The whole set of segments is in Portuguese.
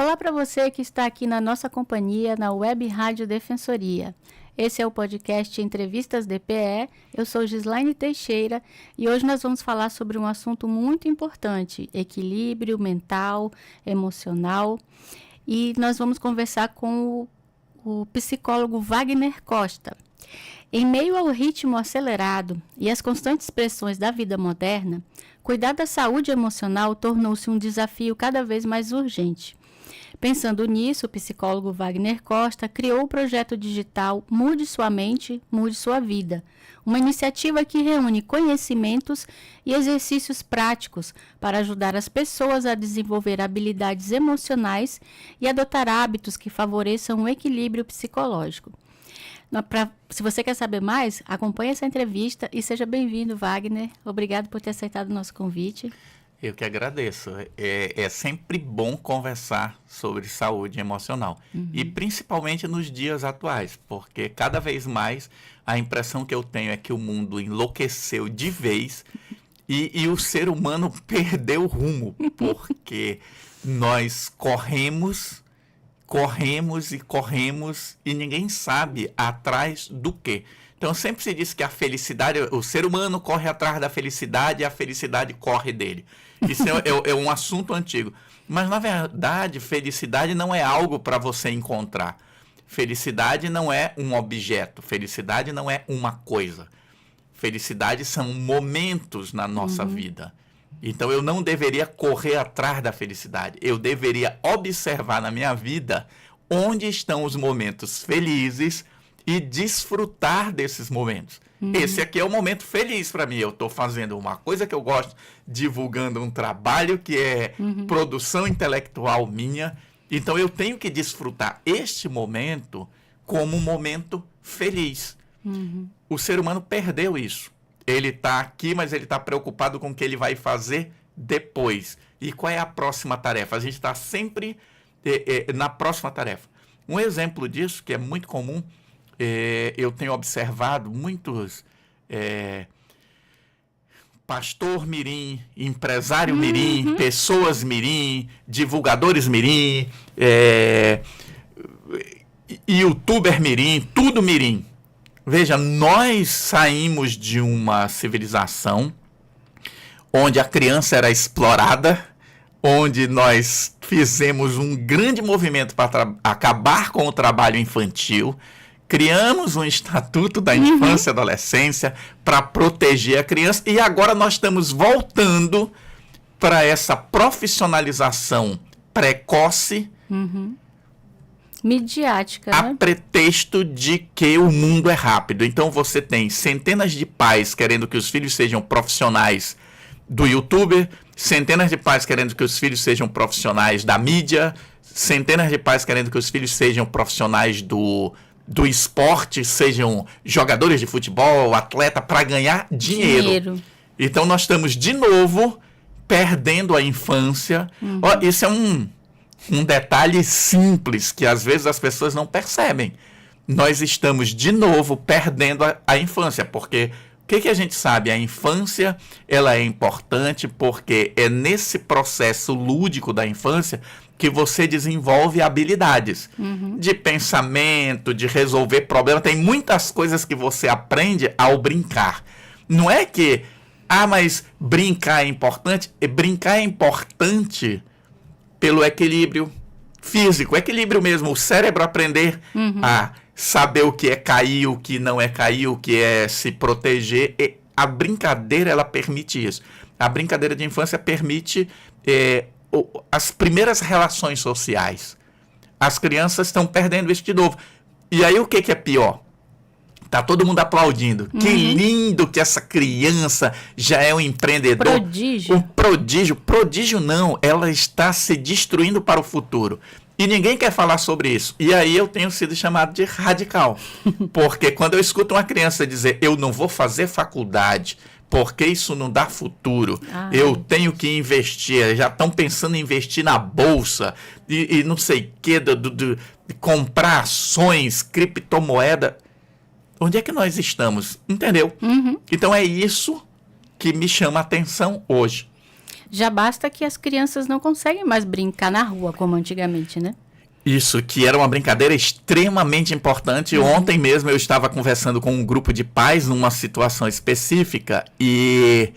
Olá para você que está aqui na nossa companhia na Web Rádio Defensoria. Esse é o podcast Entrevistas DPE. Eu sou Gislaine Teixeira e hoje nós vamos falar sobre um assunto muito importante: equilíbrio mental, emocional. E nós vamos conversar com o psicólogo Wagner Costa. Em meio ao ritmo acelerado e às constantes pressões da vida moderna, cuidar da saúde emocional tornou-se um desafio cada vez mais urgente. Pensando nisso, o psicólogo Wagner Costa criou o projeto digital Mude Sua Mente, Mude Sua Vida, uma iniciativa que reúne conhecimentos e exercícios práticos para ajudar as pessoas a desenvolver habilidades emocionais e adotar hábitos que favoreçam o equilíbrio psicológico. Se você quer saber mais, acompanhe essa entrevista e seja bem-vindo, Wagner. Obrigado por ter aceitado o nosso convite. Eu que agradeço. É sempre bom conversar sobre saúde emocional. E principalmente nos dias atuais, porque cada vez mais a impressão que eu tenho é que o mundo enlouqueceu de vez e o ser humano perdeu o rumo, porque nós corremos e ninguém sabe atrás do quê. Então sempre se diz que a felicidade, o ser humano corre atrás da felicidade e a felicidade corre dele. Isso é um assunto antigo. Mas na verdade, felicidade não é algo para você encontrar. Felicidade não é um objeto, felicidade não é uma coisa. Felicidade são momentos na nossa vida. Então eu não deveria correr atrás da felicidade. Eu deveria observar na minha vida onde estão os momentos felizes e desfrutar desses momentos. Esse aqui é o momento feliz para mim. Eu estou fazendo uma coisa que eu gosto, divulgando um trabalho que é produção intelectual minha. Então eu tenho que desfrutar este momento como um momento feliz. O ser humano perdeu isso. Ele está aqui, mas ele está preocupado com o que ele vai fazer depois. E qual é a próxima tarefa? A gente está sempre na próxima tarefa. Um exemplo disso, que é muito comum, eu tenho observado muitos pastor mirim, empresário mirim, pessoas mirim, divulgadores mirim, youtuber mirim, tudo mirim. Veja, nós saímos de uma civilização onde a criança era explorada, onde nós fizemos um grande movimento para acabar com o trabalho infantil, criamos um estatuto da infância e adolescência para proteger a criança e agora nós estamos voltando para essa profissionalização precoce, Midiática, a pretexto de que o mundo é rápido. Então você tem centenas de pais querendo que os filhos sejam profissionais do youtuber, centenas de pais querendo que os filhos sejam profissionais da mídia, centenas de pais querendo que os filhos sejam profissionais do esporte, sejam jogadores de futebol, atleta, para ganhar dinheiro. Então nós estamos de novo perdendo a infância. Isso é um detalhe simples que às vezes as pessoas não percebem. Nós estamos de novo perdendo a infância, porque o que a gente sabe? A infância ela é importante porque é nesse processo lúdico da infância que você desenvolve habilidades de pensamento, de resolver problemas. Tem muitas coisas que você aprende ao brincar. Não é que, mas brincar é importante. Brincar é importante pelo equilíbrio físico, equilíbrio mesmo, o cérebro aprender a saber o que é cair, o que não é cair, o que é se proteger. E a brincadeira, ela permite isso. A brincadeira de infância permite as primeiras relações sociais. As crianças estão perdendo isso de novo. E aí o que é pior? Tá todo mundo aplaudindo. Que lindo que essa criança já é um empreendedor. Prodígio. Um prodígio. Prodígio não, ela está se destruindo para o futuro. E ninguém quer falar sobre isso. E aí eu tenho sido chamado de radical. Porque quando eu escuto uma criança dizer, eu não vou fazer faculdade, porque isso não dá futuro, eu tenho que investir, já estão pensando em investir na bolsa, e não sei o que, de comprar ações, criptomoeda. Onde é que nós estamos? Entendeu? Então é isso que me chama a atenção hoje. Já basta que as crianças não conseguem mais brincar na rua como antigamente, né? Isso, que era uma brincadeira extremamente importante. Ontem mesmo eu estava conversando com um grupo de pais numa situação específica e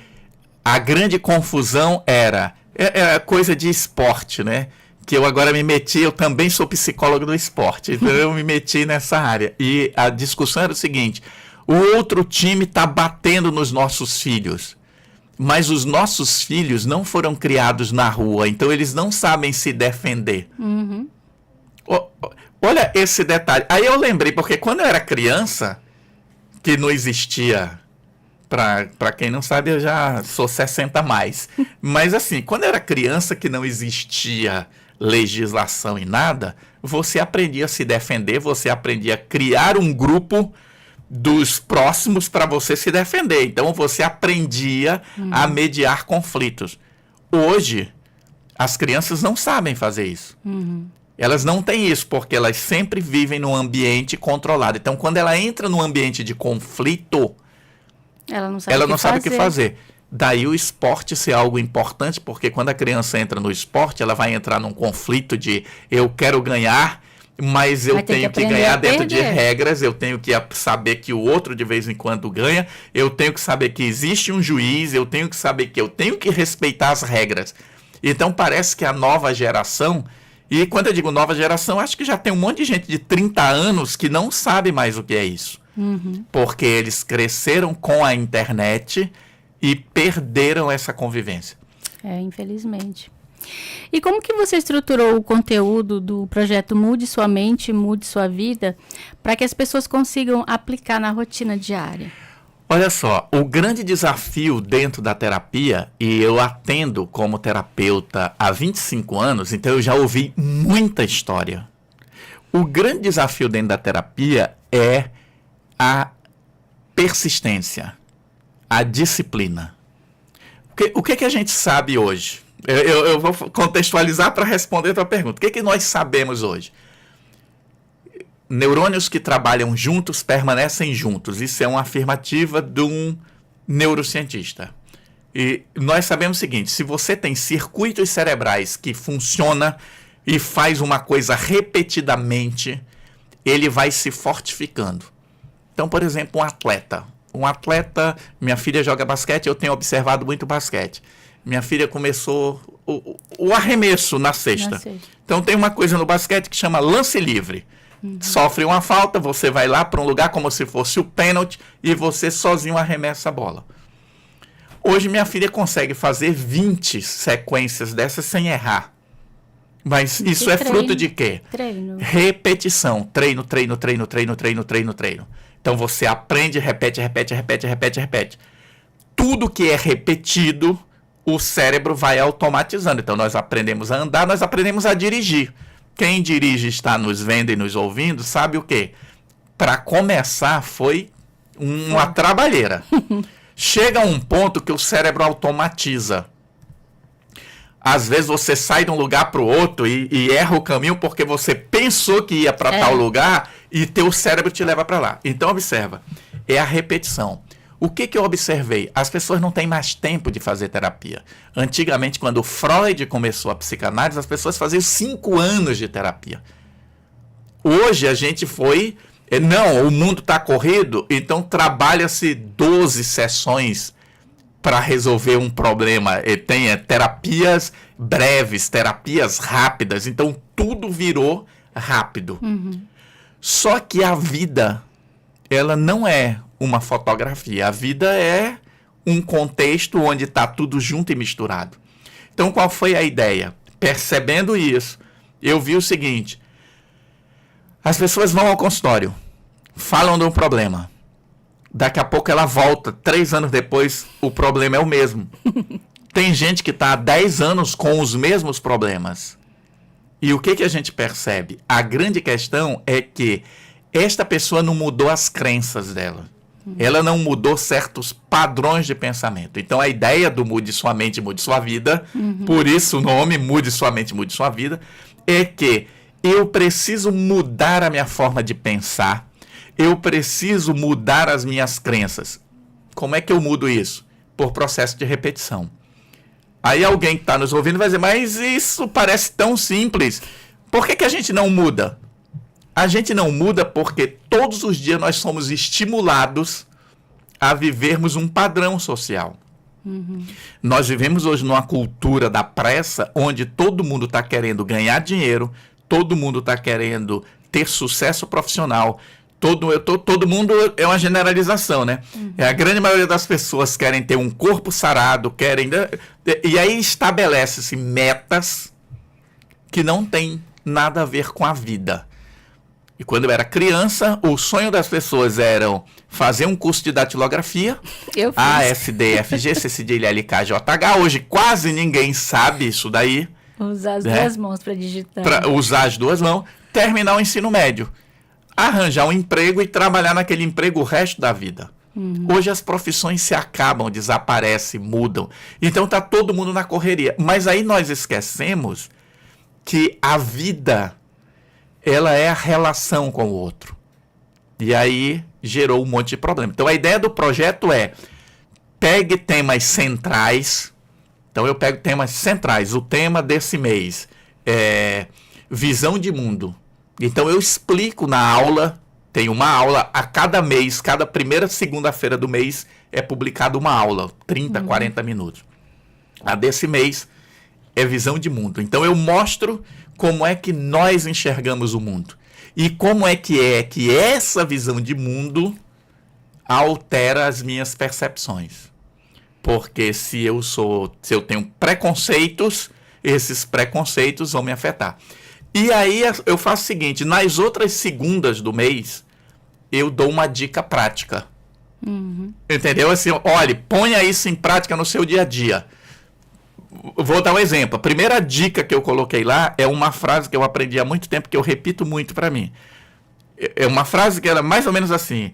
a grande confusão era coisa de esporte, né? Que eu agora me meti, eu também sou psicólogo do esporte, então eu me meti nessa área. E a discussão era o seguinte: o outro time está batendo nos nossos filhos, mas os nossos filhos não foram criados na rua, então eles não sabem se defender. Uhum. Olha esse detalhe. Aí eu lembrei, porque quando eu era criança, que não existia, para quem não sabe, eu já sou 60 a mais. Mas assim, quando eu era criança, que não existia legislação e nada, você aprendia a se defender, você aprendia a criar um grupo dos próximos para você se defender. Então você aprendia a mediar conflitos. Hoje, as crianças não sabem fazer isso. Elas não têm isso, porque elas sempre vivem num ambiente controlado. Então, quando ela entra num ambiente de conflito, ela não sabe o que fazer. Daí o esporte ser algo importante, porque quando a criança entra no esporte, ela vai entrar num conflito de eu quero ganhar, mas eu tenho que ganhar dentro de regras, eu tenho que saber que o outro de vez em quando ganha, eu tenho que saber que existe um juiz, eu tenho que saber que eu tenho que respeitar as regras. Então parece que a nova geração, e quando eu digo nova geração, acho que já tem um monte de gente de 30 anos que não sabe mais o que é isso. Porque eles cresceram com a internet e perderam essa convivência. Infelizmente. E como que você estruturou o conteúdo do projeto Mude Sua Mente, Mude Sua Vida, para que as pessoas consigam aplicar na rotina diária? Olha só, o grande desafio dentro da terapia, e eu atendo como terapeuta há 25 anos, então eu já ouvi muita história. O grande desafio dentro da terapia é a persistência, a disciplina. O que a gente sabe hoje? Eu vou contextualizar para responder a tua pergunta. O que nós sabemos hoje? Neurônios que trabalham juntos permanecem juntos. Isso é uma afirmativa de um neurocientista. E nós sabemos o seguinte: se você tem circuitos cerebrais que funcionam e faz uma coisa repetidamente, ele vai se fortificando. Então, por exemplo, um atleta, minha filha joga basquete, eu tenho observado muito basquete. Minha filha começou o arremesso na cesta. Então tem uma coisa no basquete que chama lance livre. Sofre uma falta, você vai lá para um lugar como se fosse o pênalti e você sozinho arremessa a bola. Hoje minha filha consegue fazer 20 sequências dessas sem errar. Mas isso é fruto de quê? Treino. Repetição. Treino. Então você aprende, repete. Tudo que é repetido, o cérebro vai automatizando. Então nós aprendemos a andar, nós aprendemos a dirigir. Quem dirige está nos vendo e nos ouvindo, sabe o quê? Para começar foi uma trabalheira. Chega um ponto que o cérebro automatiza. Às vezes você sai de um lugar para o outro e erra o caminho porque você pensou que ia para tal lugar e teu cérebro te leva para lá. Então observa, é a repetição. O que eu observei? As pessoas não têm mais tempo de fazer terapia. Antigamente, quando Freud começou a psicanálise, as pessoas faziam 5 anos de terapia. Hoje a gente foi... Não, o mundo está corrido, então trabalha-se 12 sessões para resolver um problema. Tem terapias breves, terapias rápidas, então tudo virou rápido. Só que a vida, ela não é uma fotografia. A vida é um contexto onde está tudo junto e misturado. Então, qual foi a ideia? Percebendo isso, eu vi o seguinte: as pessoas vão ao consultório, falam de um problema. Daqui a pouco ela volta, 3 anos depois, o problema é o mesmo. Tem gente que está há 10 anos com os mesmos problemas. E o que a gente percebe? A grande questão é que esta pessoa não mudou as crenças dela. Ela não mudou certos padrões de pensamento. Então a ideia do Mude Sua Mente, Mude Sua Vida, por isso o nome Mude Sua Mente, Mude Sua Vida, é que eu preciso mudar a minha forma de pensar, eu preciso mudar as minhas crenças. Como é que eu mudo isso? Por processo de repetição. Aí alguém que está nos ouvindo vai dizer, mas isso parece tão simples. Por que a gente não muda? A gente não muda porque todos os dias nós somos estimulados a vivermos um padrão social. Nós vivemos hoje numa cultura da pressa, onde todo mundo está querendo ganhar dinheiro, todo mundo está querendo ter sucesso profissional, todo mundo é uma generalização, né? A grande maioria das pessoas querem ter um corpo sarado, e aí estabelece-se metas que não têm nada a ver com a vida. E quando eu era criança, o sonho das pessoas era fazer um curso de datilografia, A, S, D, F, G, C, C, D, L, L, K, J, H. Hoje quase ninguém sabe isso daí. Usar as duas mãos para digitar. Para usar as duas mãos, terminar o ensino médio, arranjar um emprego e trabalhar naquele emprego o resto da vida. Hoje as profissões se acabam, desaparecem, mudam. Então está todo mundo na correria. Mas aí nós esquecemos que a vida, ela é a relação com o outro. E aí gerou um monte de problema. Então a ideia do projeto é: pegue temas centrais. Então eu pego temas centrais. O tema desse mês é visão de mundo. Então eu explico na aula, tem uma aula a cada mês, cada primeira segunda-feira do mês é publicada uma aula, 30, 40 minutos. A desse mês é visão de mundo. Então eu mostro como é que nós enxergamos o mundo. E como é que essa visão de mundo altera as minhas percepções. Porque se eu tenho preconceitos, esses preconceitos vão me afetar. E aí eu faço o seguinte: nas outras segundas do mês, eu dou uma dica prática. Entendeu? Assim, olha, ponha isso em prática no seu dia a dia. Vou dar um exemplo. A primeira dica que eu coloquei lá é uma frase que eu aprendi há muito tempo, que eu repito muito para mim. É uma frase que era mais ou menos assim: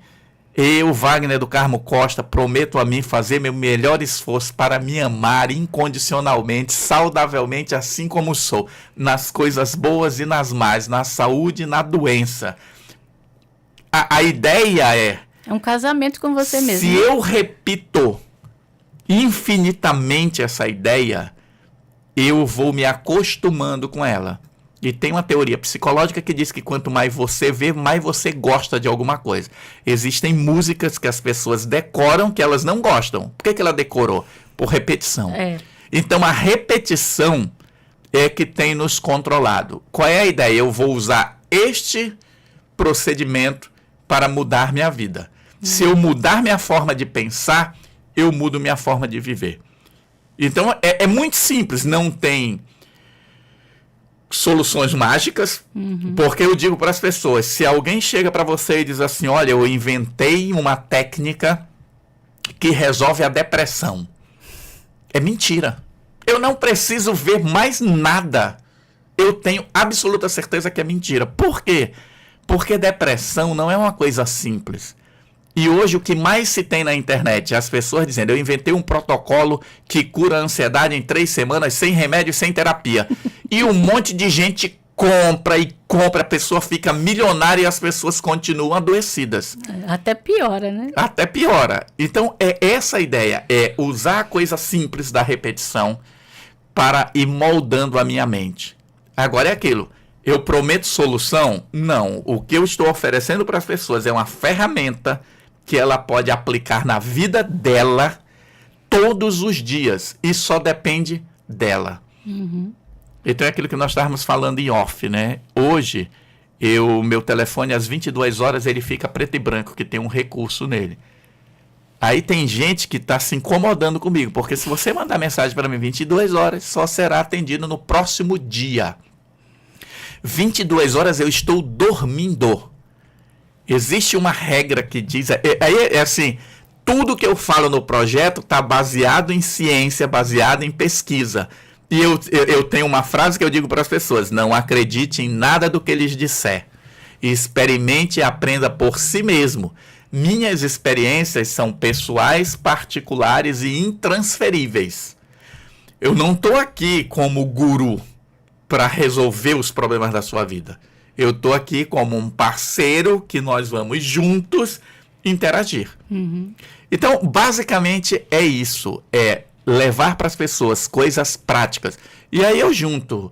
eu, Wagner do Carmo Costa, prometo a mim fazer meu melhor esforço para me amar incondicionalmente, saudavelmente, assim como sou, nas coisas boas e nas más, na saúde e na doença. A ideia é um casamento com você mesmo. Se eu repito infinitamente essa ideia, eu vou me acostumando com ela. E tem uma teoria psicológica que diz que quanto mais você vê, mais você gosta de alguma coisa. Existem músicas que as pessoas decoram que elas não gostam. Por que ela decorou? Por repetição. Então a repetição é que tem nos controlado. Qual é a ideia? Eu vou usar este procedimento para mudar minha vida. Se eu mudar minha forma de pensar, eu mudo minha forma de viver. Então é muito simples, não tem soluções mágicas, porque eu digo para as pessoas: se alguém chega para você e diz assim, olha, eu inventei uma técnica que resolve a depressão, é mentira. Eu não preciso ver mais nada. Eu tenho absoluta certeza que é mentira. Por quê? Porque depressão não é uma coisa simples. E hoje o que mais se tem na internet é as pessoas dizendo: eu inventei um protocolo que cura a ansiedade em 3 semanas, sem remédio, sem terapia. E um monte de gente compra e compra, a pessoa fica milionária e as pessoas continuam adoecidas. Até piora, né? Até piora. Então é essa a ideia, é usar a coisa simples da repetição para ir moldando a minha mente. Agora é aquilo: eu prometo solução? Não. O que eu estou oferecendo para as pessoas é uma ferramenta que ela pode aplicar na vida dela todos os dias. E só depende dela. Então é aquilo que nós estávamos falando em off, né? Hoje, meu telefone às 22 horas, ele fica preto e branco, que tem um recurso nele. Aí tem gente que está se incomodando comigo, porque se você mandar mensagem para mim 22 horas, só será atendido no próximo dia. 22 horas eu estou dormindo. Existe uma regra que diz... É assim, tudo que eu falo no projeto está baseado em ciência, baseado em pesquisa. E eu tenho uma frase que eu digo para as pessoas: não acredite em nada do que eles disser. Experimente e aprenda por si mesmo. Minhas experiências são pessoais, particulares e intransferíveis. Eu não estou aqui como guru para resolver os problemas da sua vida. Eu estou aqui como um parceiro que nós vamos juntos interagir. Então, basicamente é isso. levar para as pessoas coisas práticas. E aí eu junto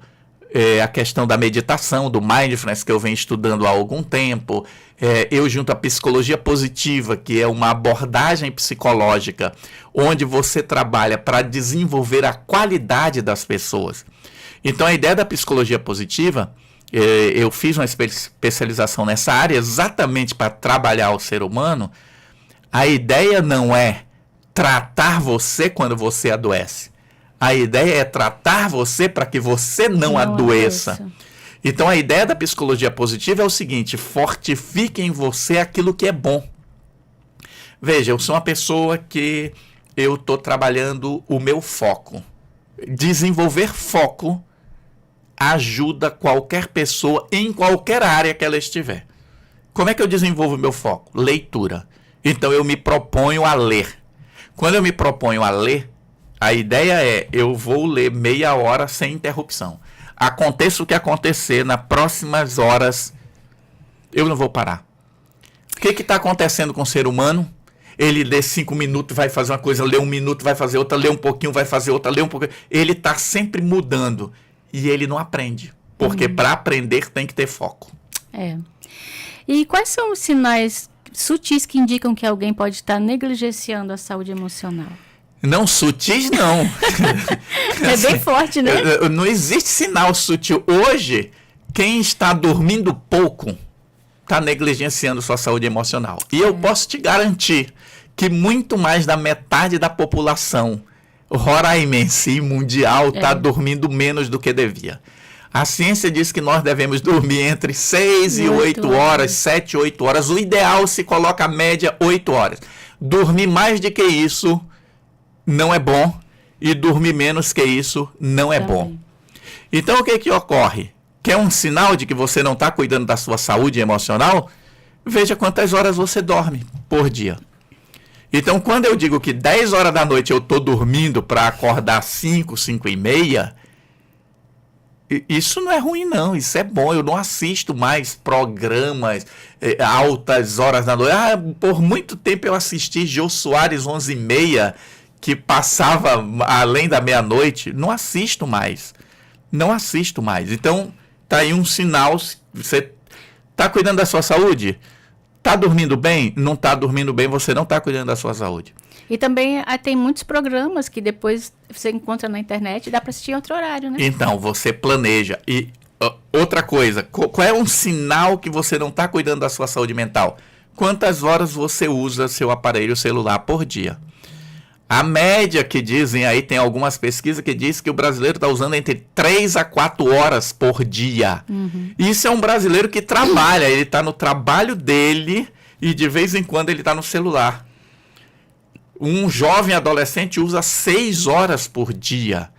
a questão da meditação, do mindfulness, que eu venho estudando há algum tempo. Eu junto a psicologia positiva, que é uma abordagem psicológica, onde você trabalha para desenvolver a qualidade das pessoas. Então, a ideia da psicologia positiva, eu fiz uma especialização nessa área exatamente para trabalhar o ser humano. A ideia não é tratar você quando você adoece. A ideia é tratar você para que você não adoeça. Então, a ideia da psicologia positiva é o seguinte: fortifique em você aquilo que é bom. Veja, eu sou uma pessoa que eu estou trabalhando o meu foco. Desenvolver foco ajuda qualquer pessoa em qualquer área que ela estiver. Como é que eu desenvolvo o meu foco? Leitura. Então, eu me proponho a ler. Quando eu me proponho a ler, a ideia é, eu vou ler meia hora sem interrupção. Aconteça o que acontecer, nas próximas horas, eu não vou parar. O que está acontecendo com o ser humano? Ele lê 5 minutos, vai fazer uma coisa, lê 1 minuto, vai fazer outra, lê um pouquinho, vai fazer outra, lê um pouquinho. Ele está sempre mudando e ele não aprende. Porque para aprender tem que ter foco. E quais são os sinais sutis que indicam que alguém pode estar negligenciando a saúde emocional? Não, sutis não. É bem forte, né? Não existe sinal sutil. Hoje, quem está dormindo pouco está negligenciando sua saúde emocional. E eu posso te garantir que muito mais da metade da população roraimense e mundial está dormindo menos do que devia. A ciência diz que nós devemos dormir entre 6 e 8 horas, 7, 8 horas. O ideal se coloca a média 8 horas. Dormir mais do que isso não é bom, e dormir menos que isso não é bom. Então, o que ocorre? Quer um sinal de que você não está cuidando da sua saúde emocional? Veja quantas horas você dorme por dia. Então, quando eu digo que 10 horas da noite eu estou dormindo para acordar 5, 5 e meia, isso não é ruim não, isso é bom. Eu não assisto mais programas altas horas da noite. Por muito tempo eu assisti Jô Soares 11h30, que passava além da meia-noite. Não assisto mais. Então, tá aí um sinal. Você tá cuidando da sua saúde? Tá dormindo bem? Não tá dormindo bem, você não tá cuidando da sua saúde. E também tem muitos programas que depois você encontra na internet e dá para assistir em outro horário, né? Então, você planeja. E outra coisa, qual é um sinal que você não tá cuidando da sua saúde mental? Quantas horas você usa seu aparelho celular por dia? A média que dizem aí, tem algumas pesquisas que dizem que o brasileiro está usando entre 3 a 4 horas por dia. Isso é um brasileiro que trabalha, ele está no trabalho dele e de vez em quando ele está no celular. Um jovem adolescente usa 6 horas por dia.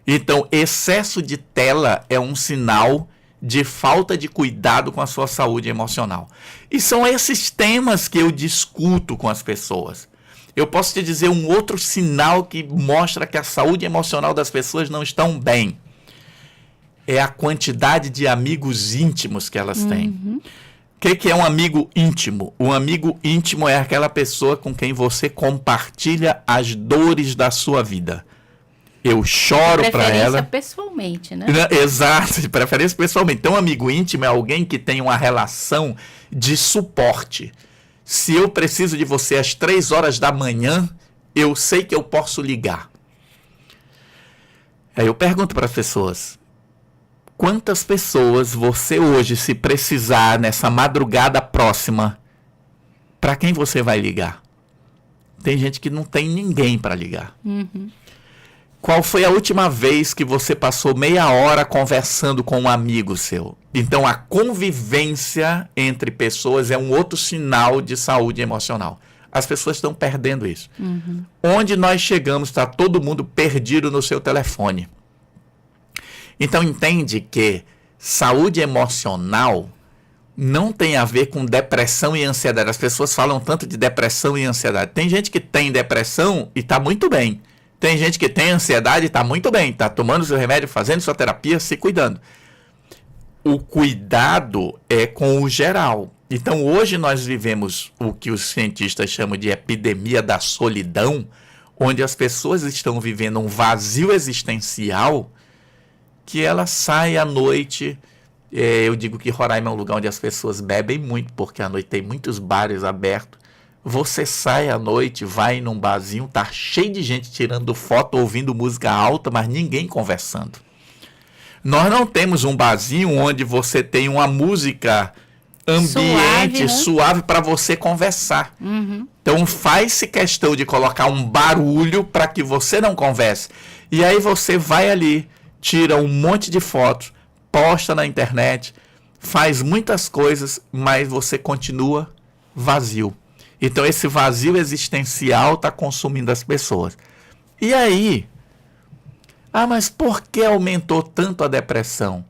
Então, excesso de tela é um sinal de falta de cuidado com a sua saúde emocional. E são esses temas que eu discuto com as pessoas. Eu posso te dizer um outro sinal que mostra que a saúde emocional das pessoas não estão bem. É a quantidade de amigos íntimos que elas têm. O que é um amigo íntimo? Um amigo íntimo é aquela pessoa com quem você compartilha as dores da sua vida. Eu choro para ela. De preferência pessoalmente, né? Exato, de preferência pessoalmente. Então, um amigo íntimo é alguém que tem uma relação de suporte. Se eu preciso de você às 3 horas da manhã, eu sei que eu posso ligar. Aí eu pergunto para as pessoas: quantas pessoas você hoje, se precisar nessa madrugada próxima, para quem você vai ligar? Tem gente que não tem ninguém para ligar. Qual foi a última vez que você passou meia hora conversando com um amigo seu? Então, a convivência entre pessoas é um outro sinal de saúde emocional. As pessoas estão perdendo isso. Onde nós chegamos, está todo mundo perdido no seu telefone. Então, entende que saúde emocional não tem a ver com depressão e ansiedade. As pessoas falam tanto de depressão e ansiedade. Tem gente que tem depressão e está muito bem. Tem gente que tem ansiedade e está muito bem. Está tomando seu remédio, fazendo sua terapia, se cuidando. O cuidado é com o geral. Então, hoje nós vivemos o que os cientistas chamam de epidemia da solidão, onde as pessoas estão vivendo um vazio existencial, que ela sai à noite. Eu digo que Roraima é um lugar onde as pessoas bebem muito, porque à noite tem muitos bares abertos. Você sai à noite, vai num barzinho, tá cheio de gente tirando foto, ouvindo música alta, mas ninguém conversando. Nós não temos um barzinho onde você tem uma música ambiente, suave para você conversar. Então faz-se questão de colocar um barulho para que você não converse. E aí você vai ali, tira um monte de fotos, posta na internet, faz muitas coisas, mas você continua vazio. Então esse vazio existencial está consumindo as pessoas. E aí, mas por que aumentou tanto a depressão?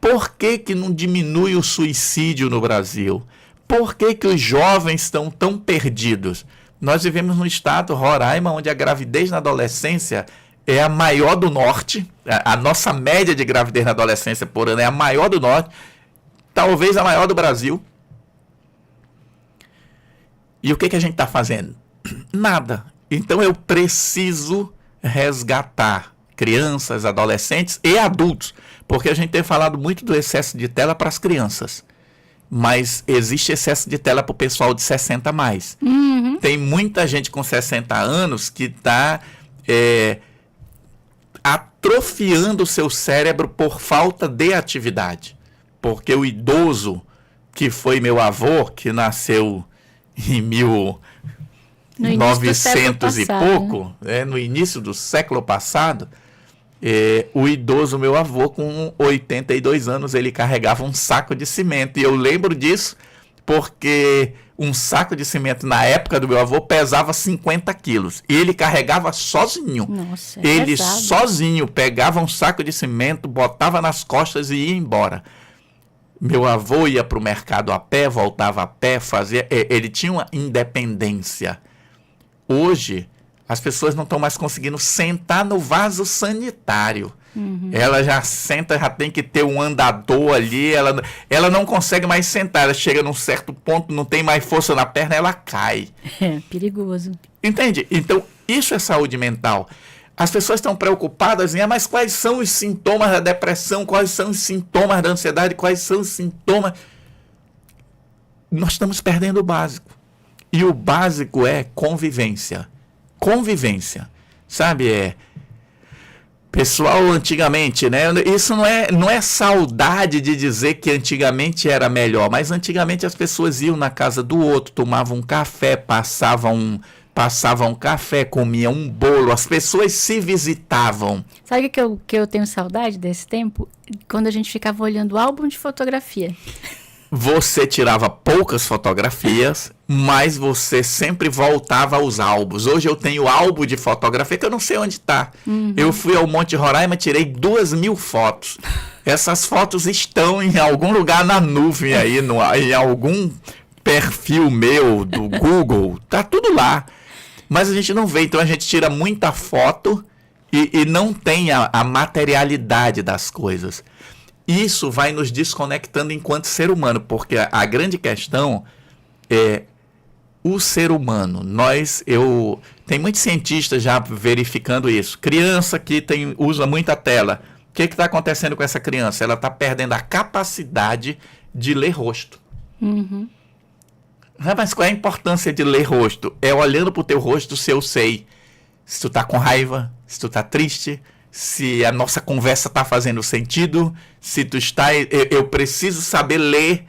Por que não diminui o suicídio no Brasil? Por que os jovens estão tão perdidos? Nós vivemos no estado Roraima, onde a gravidez na adolescência é a maior do norte. A nossa média de gravidez na adolescência por ano é a maior do norte, talvez a maior do Brasil. E o que a gente está fazendo? Nada. Então eu preciso resgatar crianças, adolescentes e adultos, porque a gente tem falado muito do excesso de tela para as crianças, mas existe excesso de tela para o pessoal de 60 a mais. Tem muita gente com 60 anos que está atrofiando o seu cérebro por falta de atividade, porque o idoso, que foi meu avô, que nasceu em 1900 e pouco, no início do século passado, o idoso meu avô, com 82 anos, ele carregava um saco de cimento. E eu lembro disso porque um saco de cimento na época do meu avô pesava 50 quilos. E ele carregava sozinho. Nossa, ele pesado. Sozinho pegava um saco de cimento, botava nas costas e ia embora. Meu avô ia para o mercado a pé, voltava a pé, fazia. Ele tinha uma independência. Hoje, as pessoas não estão mais conseguindo sentar no vaso sanitário. Ela já senta, já tem que ter um andador ali. Ela não consegue mais sentar. Ela chega num certo ponto, não tem mais força na perna, ela cai. É perigoso. Entende? Então, isso é saúde mental. As pessoas estão preocupadas em, mas quais são os sintomas da depressão? Quais são os sintomas da ansiedade? Quais são os sintomas? Nós estamos perdendo o básico. E o básico é convivência. Convivência. Sabe, pessoal, antigamente, né? Isso não é saudade de dizer que antigamente era melhor, mas antigamente as pessoas iam na casa do outro, tomavam um café, passavam um café, comiam um bolo, as pessoas se visitavam. Sabe que eu tenho saudade desse tempo? Quando a gente ficava olhando o álbum de fotografia. Você tirava poucas fotografias, mas você sempre voltava aos álbuns. Hoje eu tenho álbum de fotografia que eu não sei onde está. Eu fui ao Monte Roraima, tirei 2.000 fotos. Essas fotos estão em algum lugar na nuvem aí, em algum perfil meu do Google. Tá tudo lá. Mas a gente não vê, então a gente tira muita foto e não tem a materialidade das coisas. Isso vai nos desconectando enquanto ser humano, porque a grande questão é o ser humano. Tem muitos cientistas já verificando isso. Criança que usa muita tela. O que está acontecendo com essa criança? Ela está perdendo a capacidade de ler rosto. Mas qual é a importância de ler rosto? É olhando para o teu rosto se eu sei se tu está com raiva, se tu está triste, se a nossa conversa está fazendo sentido, se tu está... Eu preciso saber ler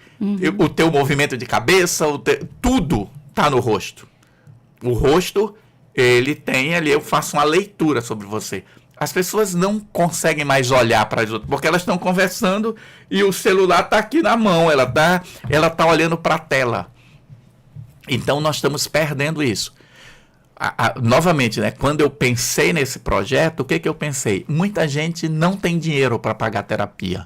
o teu movimento de cabeça, tudo está no rosto. O rosto, ele tem ali, eu faço uma leitura sobre você. As pessoas não conseguem mais olhar para as outras, porque elas estão conversando e o celular está aqui na mão, ela tá olhando para a tela. Então nós estamos perdendo isso. Novamente, né? Quando eu pensei nesse projeto, o que eu pensei? Muita gente não tem dinheiro para pagar terapia,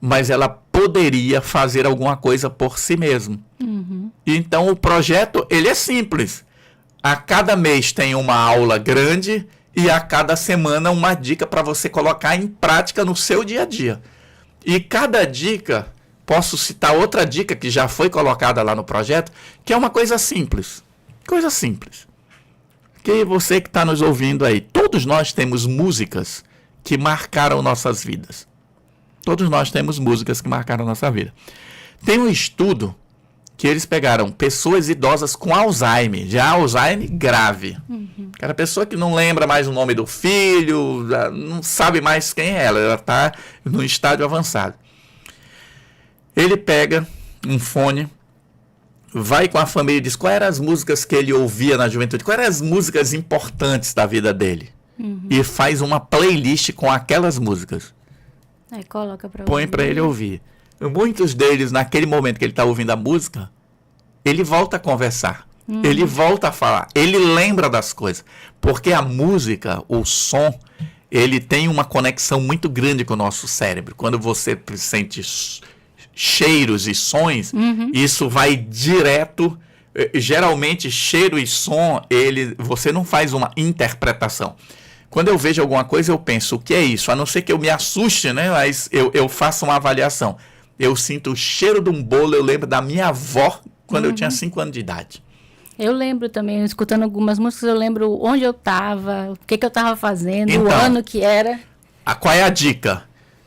mas ela poderia fazer alguma coisa por si mesmo. Então o projeto, ele é simples. A cada mês tem uma aula grande e a cada semana uma dica para você colocar em prática no seu dia a dia. E cada dica, posso citar outra dica que já foi colocada lá no projeto, que é uma coisa simples. Coisa simples. Que você que está nos ouvindo aí, todos nós temos músicas que marcaram nossas vidas. Todos nós temos músicas que marcaram nossa vida. Tem um estudo que eles pegaram pessoas idosas com Alzheimer, já Alzheimer grave. Aquela pessoa que não lembra mais o nome do filho, não sabe mais quem é ela está no estádio avançado. Ele pega um fone, vai com a família e diz quais eram as músicas que ele ouvia na juventude, quais eram as músicas importantes da vida dele. E faz uma playlist com aquelas músicas. Aí coloca pra põe para ele ouvir. Muitos deles, naquele momento que ele está ouvindo a música, ele volta a conversar. Ele volta a falar. Ele lembra das coisas. Porque a música, o som, ele tem uma conexão muito grande com o nosso cérebro. Quando você sente cheiros e sons, isso vai direto. Geralmente, cheiro e som, você não faz uma interpretação. Quando eu vejo alguma coisa, eu penso, o que é isso? A não ser que eu me assuste, né? Mas eu faço uma avaliação. Eu sinto o cheiro de um bolo, eu lembro da minha avó quando eu tinha 5 anos de idade. Eu lembro também, escutando algumas músicas, eu lembro onde eu estava, o que eu estava fazendo, então, o ano que era. Qual é a dica?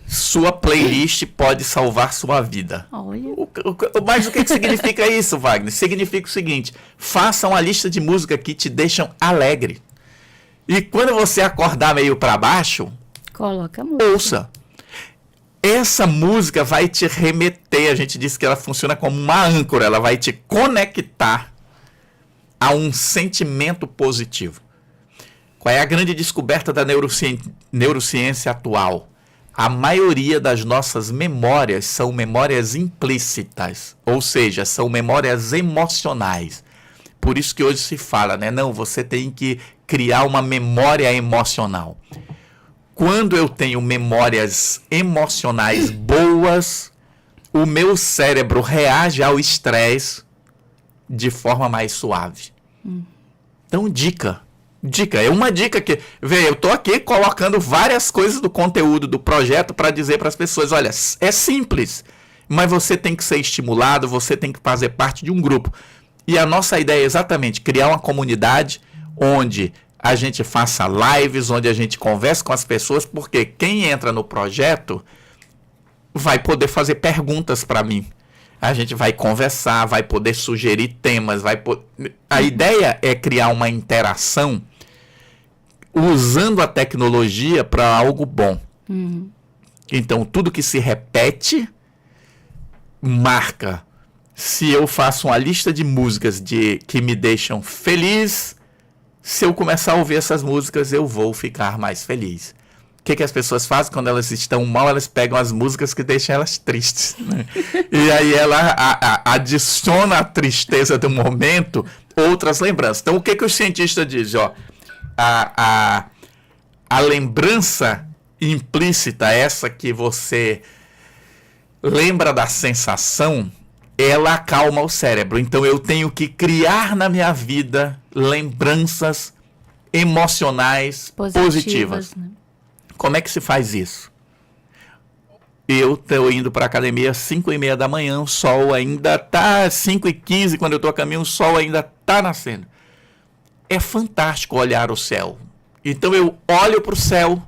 Sua playlist pode salvar sua vida. Olha. Mas o que significa isso, Wagner? Significa o seguinte, faça uma lista de música que te deixam alegre. E quando você acordar meio para baixo, coloca a música. Ouça. Essa música vai te remeter, a gente disse que ela funciona como uma âncora, ela vai te conectar a um sentimento positivo. Qual é a grande descoberta da neurociência atual? A maioria das nossas memórias são memórias implícitas, ou seja, são memórias emocionais. Por isso que hoje se fala, né? Não, você tem que criar uma memória emocional. Quando eu tenho memórias emocionais boas, o meu cérebro reage ao estresse de forma mais suave. Então, dica, é uma dica que, eu estou aqui colocando várias coisas do conteúdo do projeto para dizer para as pessoas, olha, é simples, mas você tem que ser estimulado, você tem que fazer parte de um grupo. E a nossa ideia é exatamente criar uma comunidade onde a gente faça lives, onde a gente converse com as pessoas, porque quem entra no projeto vai poder fazer perguntas para mim. A gente vai conversar, vai poder sugerir temas, A ideia é criar uma interação usando a tecnologia para algo bom. Então, tudo que se repete marca. Se eu faço uma lista de músicas que me deixam feliz, se eu começar a ouvir essas músicas, eu vou ficar mais feliz. O que as pessoas fazem quando elas estão mal? Elas pegam as músicas que deixam elas tristes, né? E aí ela adiciona à tristeza do momento outras lembranças. Então, o que os cientistas dizem? A lembrança implícita, essa que você lembra da sensação, ela acalma o cérebro. Então eu tenho que criar na minha vida lembranças emocionais positivas. Né? Como é que se faz isso? Eu estou indo para a academia às 5h30 da manhã, o sol ainda está 5h15, quando eu estou a caminho, o sol ainda está nascendo. É fantástico olhar o céu. Então eu olho para o céu.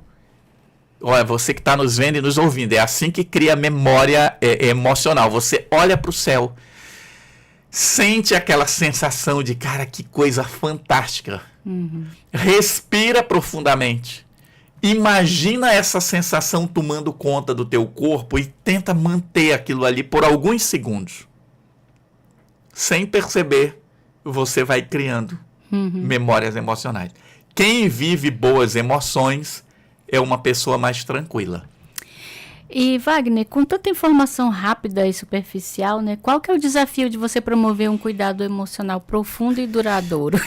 Olha, você que está nos vendo e nos ouvindo, é assim que cria memória emocional. Você olha para o céu, sente aquela sensação de, cara, que coisa fantástica. Respira profundamente. Imagina essa sensação tomando conta do teu corpo e tenta manter aquilo ali por alguns segundos. Sem perceber, você vai criando memórias emocionais. Quem vive boas emoções é uma pessoa mais tranquila. E, Wagner, com tanta informação rápida e superficial, né, qual que é o desafio de você promover um cuidado emocional profundo e duradouro?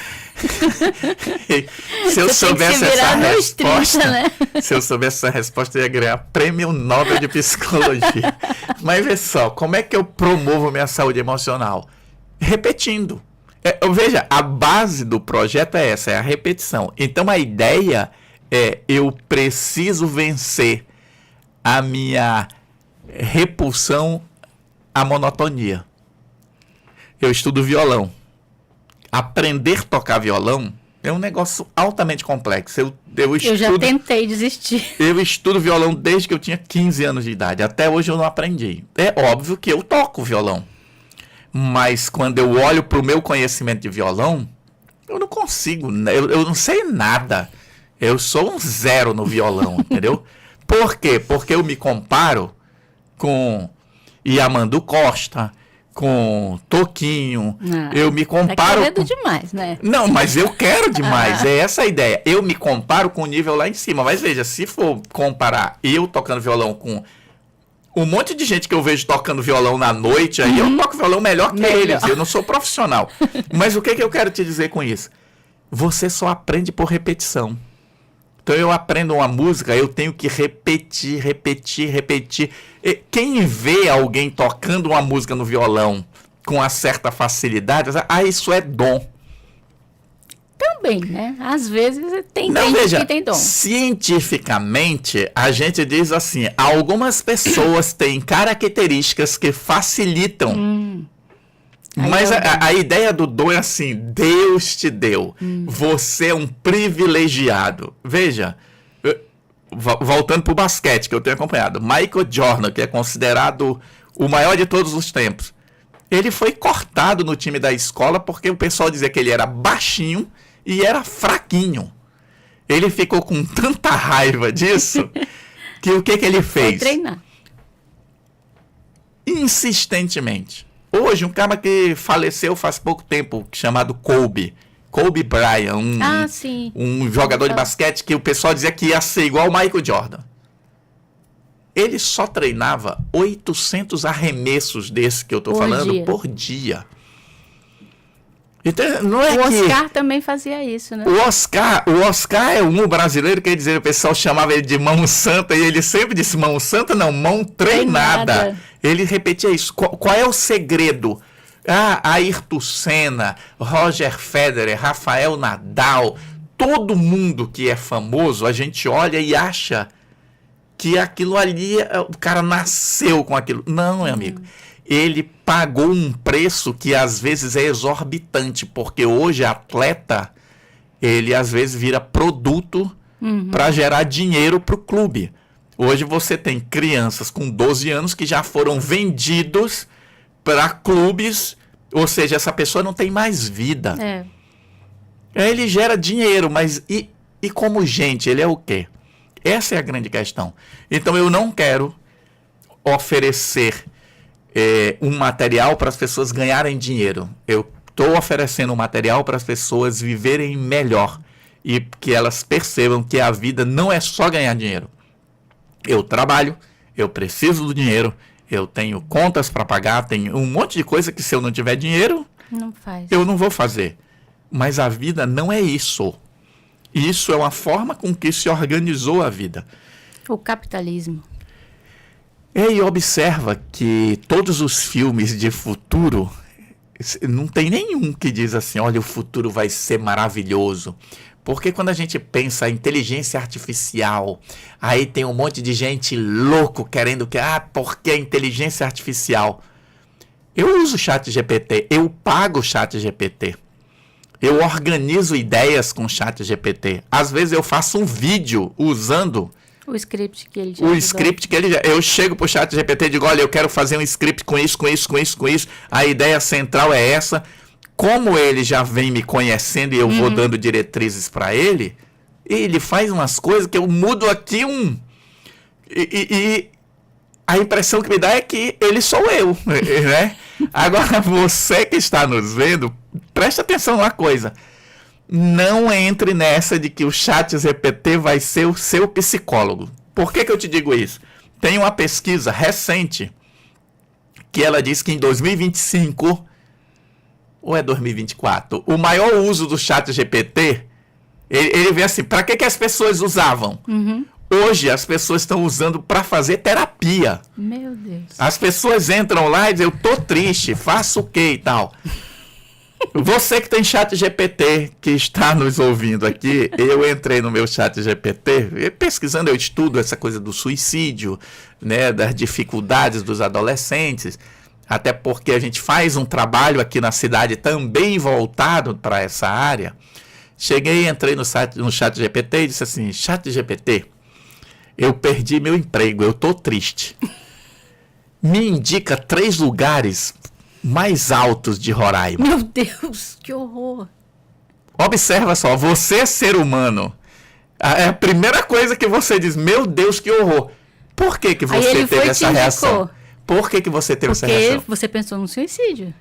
Se eu soubesse essa resposta, 30, né? Se eu soubesse essa resposta, eu ia ganhar Prêmio Nobel de Psicologia. Mas vê só, como é que eu promovo minha saúde emocional? Repetindo. Veja, a base do projeto é essa, é a repetição. Então a ideia eu preciso vencer a minha repulsão à monotonia. Eu estudo violão. Aprender a tocar violão É um negócio altamente complexo. Eu já tentei desistir. Eu estudo violão desde que eu tinha 15 anos de idade. Até hoje eu não aprendi. É óbvio que eu toco violão. Mas quando eu olho para o meu conhecimento de violão, eu não consigo. Eu não sei nada. Eu sou um zero no violão, entendeu? Por quê? Porque eu me comparo com Yamandu Costa, com Toquinho, eu me comparo... Tá querendo demais, né? Não, mas eu quero demais, é essa a ideia. Eu me comparo com o nível lá em cima, mas veja, se for comparar eu tocando violão com um monte de gente que eu vejo tocando violão na noite, aí eu toco violão melhor que eles, eu não sou profissional. Mas o que eu quero te dizer com isso? Você só aprende por repetição. Então eu aprendo uma música, eu tenho que repetir. E quem vê alguém tocando uma música no violão com uma certa facilidade, isso é dom. Também, né? Às vezes tem Não, gente veja, que tem dom. Cientificamente, a gente diz assim, algumas pessoas têm características que facilitam. Mas a ideia do dom é assim, Deus te deu, você é um privilegiado. Veja, voltando para o basquete, que eu tenho acompanhado, Michael Jordan, que é considerado o maior de todos os tempos, ele foi cortado no time da escola porque o pessoal dizia que ele era baixinho e era fraquinho. Ele ficou com tanta raiva disso, que o que ele fez? Foi treinar. Insistentemente. Hoje, um cara que faleceu faz pouco tempo, chamado Kobe Bryant, um jogador de basquete que o pessoal dizia que ia ser igual o Michael Jordan. Ele só treinava 800 arremessos desse que eu estou falando por dia. Então, não é o Oscar também fazia isso, né? O Oscar é um brasileiro, quer dizer, o pessoal chamava ele de mão santa, e ele sempre disse mão santa, não, mão treinada. Ele repetia isso. Qual é o segredo? Ayrton Senna, Roger Federer, Rafael Nadal, todo mundo que é famoso, a gente olha e acha que aquilo ali, o cara nasceu com aquilo. Não, meu amigo. Ele pagou um preço que às vezes é exorbitante, porque hoje atleta, ele às vezes vira produto para gerar dinheiro para o clube. Hoje você tem crianças com 12 anos que já foram vendidos para clubes, ou seja, essa pessoa não tem mais vida. Ele gera dinheiro, mas e como gente, ele é o quê? Essa é a grande questão. Então eu não quero oferecer um material para as pessoas ganharem dinheiro. Eu estou oferecendo um material para as pessoas viverem melhor e que elas percebam que a vida não é só ganhar dinheiro. Eu trabalho, eu preciso do dinheiro, eu tenho contas para pagar, tenho um monte de coisa que se eu não tiver dinheiro, eu não vou fazer. Mas a vida não é isso. Isso é uma forma com que se organizou a vida. O capitalismo. E observa que todos os filmes de futuro, não tem nenhum que diz assim, olha, o futuro vai ser maravilhoso. Porque quando a gente pensa em inteligência artificial, aí tem um monte de gente louco querendo que, porque a inteligência artificial. Eu uso o ChatGPT, eu pago o ChatGPT. Eu organizo ideias com o ChatGPT. Às vezes eu faço um vídeo usando o script que ele já eu chego pro ChatGPT e digo, olha, eu quero fazer um script com isso. A ideia central é essa. Como ele já vem me conhecendo e eu vou dando diretrizes para ele, ele faz umas coisas que eu mudo aqui e a impressão que me dá é que ele sou eu, né? Agora, você que está nos vendo, presta atenção numa coisa. Não entre nessa de que o ChatGPT vai ser o seu psicólogo. Por que eu te digo isso? Tem uma pesquisa recente que ela diz que em 2025, ou é 2024, o maior uso do ChatGPT, ele vê assim, para que as pessoas usavam? Hoje as pessoas estão usando para fazer terapia. Meu Deus. As pessoas entram lá e dizem, eu tô triste, faço o quê e tal. Você que tem ChatGPT, que está nos ouvindo aqui, eu entrei no meu ChatGPT, pesquisando, eu estudo essa coisa do suicídio, né, das dificuldades dos adolescentes, até porque a gente faz um trabalho aqui na cidade também voltado para essa área. Cheguei, entrei no chat GPT e disse assim, chat GPT, eu perdi meu emprego, eu tô triste. Me indica 3 lugares mais altos de Roraima. Meu Deus, que horror. Observa só, você é ser humano. É a primeira coisa que você diz, meu Deus, que horror. Por que você teve essa reação? Por que você teve essa reação? Porque você pensou no suicídio.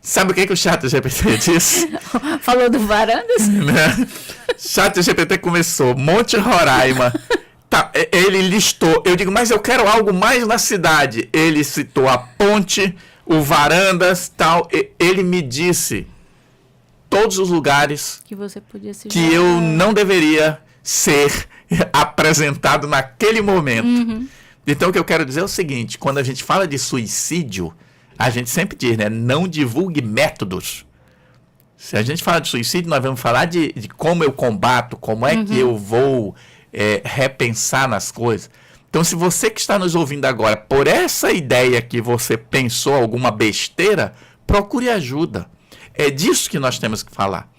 Sabe o que o chat GPT disse? Falou do Varandas? Chat GPT começou, Monte Roraima. Tá, ele listou, eu digo, mas eu quero algo mais na cidade. Ele citou a ponte, o Varandas, tal. Ele me disse todos os lugares que você podia se que eu não deveria ser apresentado naquele momento. Uhum. Então o que eu quero dizer é o seguinte, quando a gente fala de suicídio, a gente sempre diz, né, não divulgue métodos. Se a gente fala de suicídio, nós vamos falar de como eu combato, como é que eu vou repensar nas coisas. Então, se você que está nos ouvindo agora, por essa ideia que você pensou alguma besteira, procure ajuda. É disso que nós temos que falar.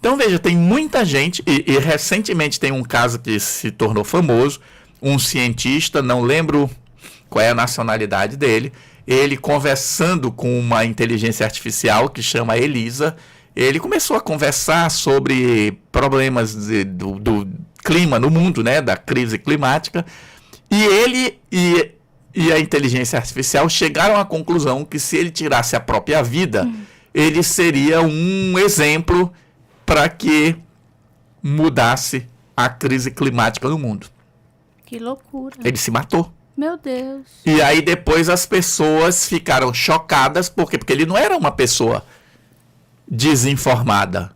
Então, veja, tem muita gente, e recentemente tem um caso que se tornou famoso, um cientista, não lembro qual é a nacionalidade dele, ele conversando com uma inteligência artificial que chama Elisa, ele começou a conversar sobre problemas do clima no mundo, né, da crise climática, e ele e a inteligência artificial chegaram à conclusão que se ele tirasse a própria vida, ele seria um exemplo para que mudasse a crise climática no mundo. Que loucura. Ele se matou. Meu Deus. E aí depois as pessoas ficaram chocadas, por quê? Porque ele não era uma pessoa desinformada.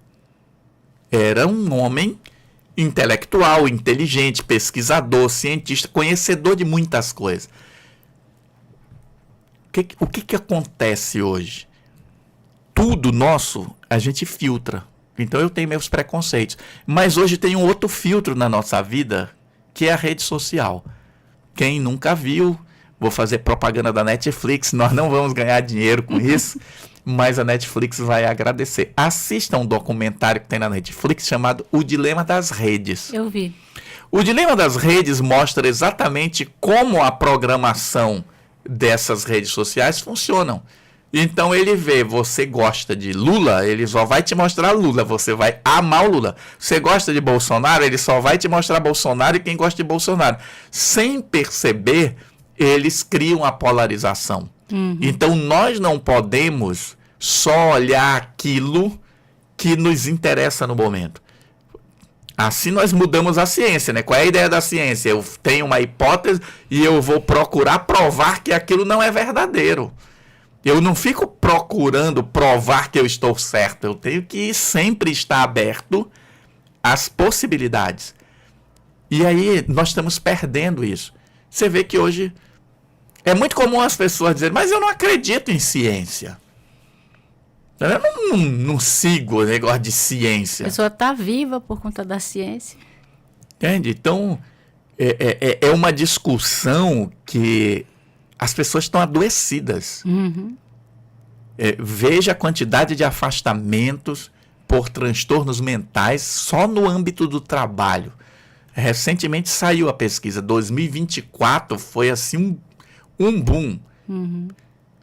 Era um homem intelectual, inteligente, pesquisador, cientista, conhecedor de muitas coisas. O que acontece hoje? Tudo nosso a gente filtra. Então eu tenho meus preconceitos. Mas hoje tem um outro filtro na nossa vida, que é a rede social. Quem nunca viu, vou fazer propaganda da Netflix, nós não vamos ganhar dinheiro com isso, mas a Netflix vai agradecer. Assista um documentário que tem na Netflix chamado O Dilema das Redes. Eu vi. O Dilema das Redes mostra exatamente como a programação dessas redes sociais funcionam. Então ele vê, você gosta de Lula, ele só vai te mostrar Lula, você vai amar o Lula. Você gosta de Bolsonaro, ele só vai te mostrar Bolsonaro e quem gosta de Bolsonaro. Sem perceber, eles criam a polarização. Então nós não podemos só olhar aquilo que nos interessa no momento. Assim nós mudamos a ciência, né? Qual é a ideia da ciência? Eu tenho uma hipótese e eu vou procurar provar que aquilo não é verdadeiro. Eu não fico procurando provar que eu estou certo. Eu tenho que sempre estar aberto às possibilidades. E aí nós estamos perdendo isso. Você vê que hoje é muito comum as pessoas dizerem, mas eu não acredito em ciência. Eu não sigo o negócio de ciência. A pessoa está viva por conta da ciência. Entende? Então, é uma discussão que as pessoas estão adoecidas. Veja a quantidade de afastamentos por transtornos mentais só no âmbito do trabalho. Recentemente saiu a pesquisa, 2024 foi assim um boom.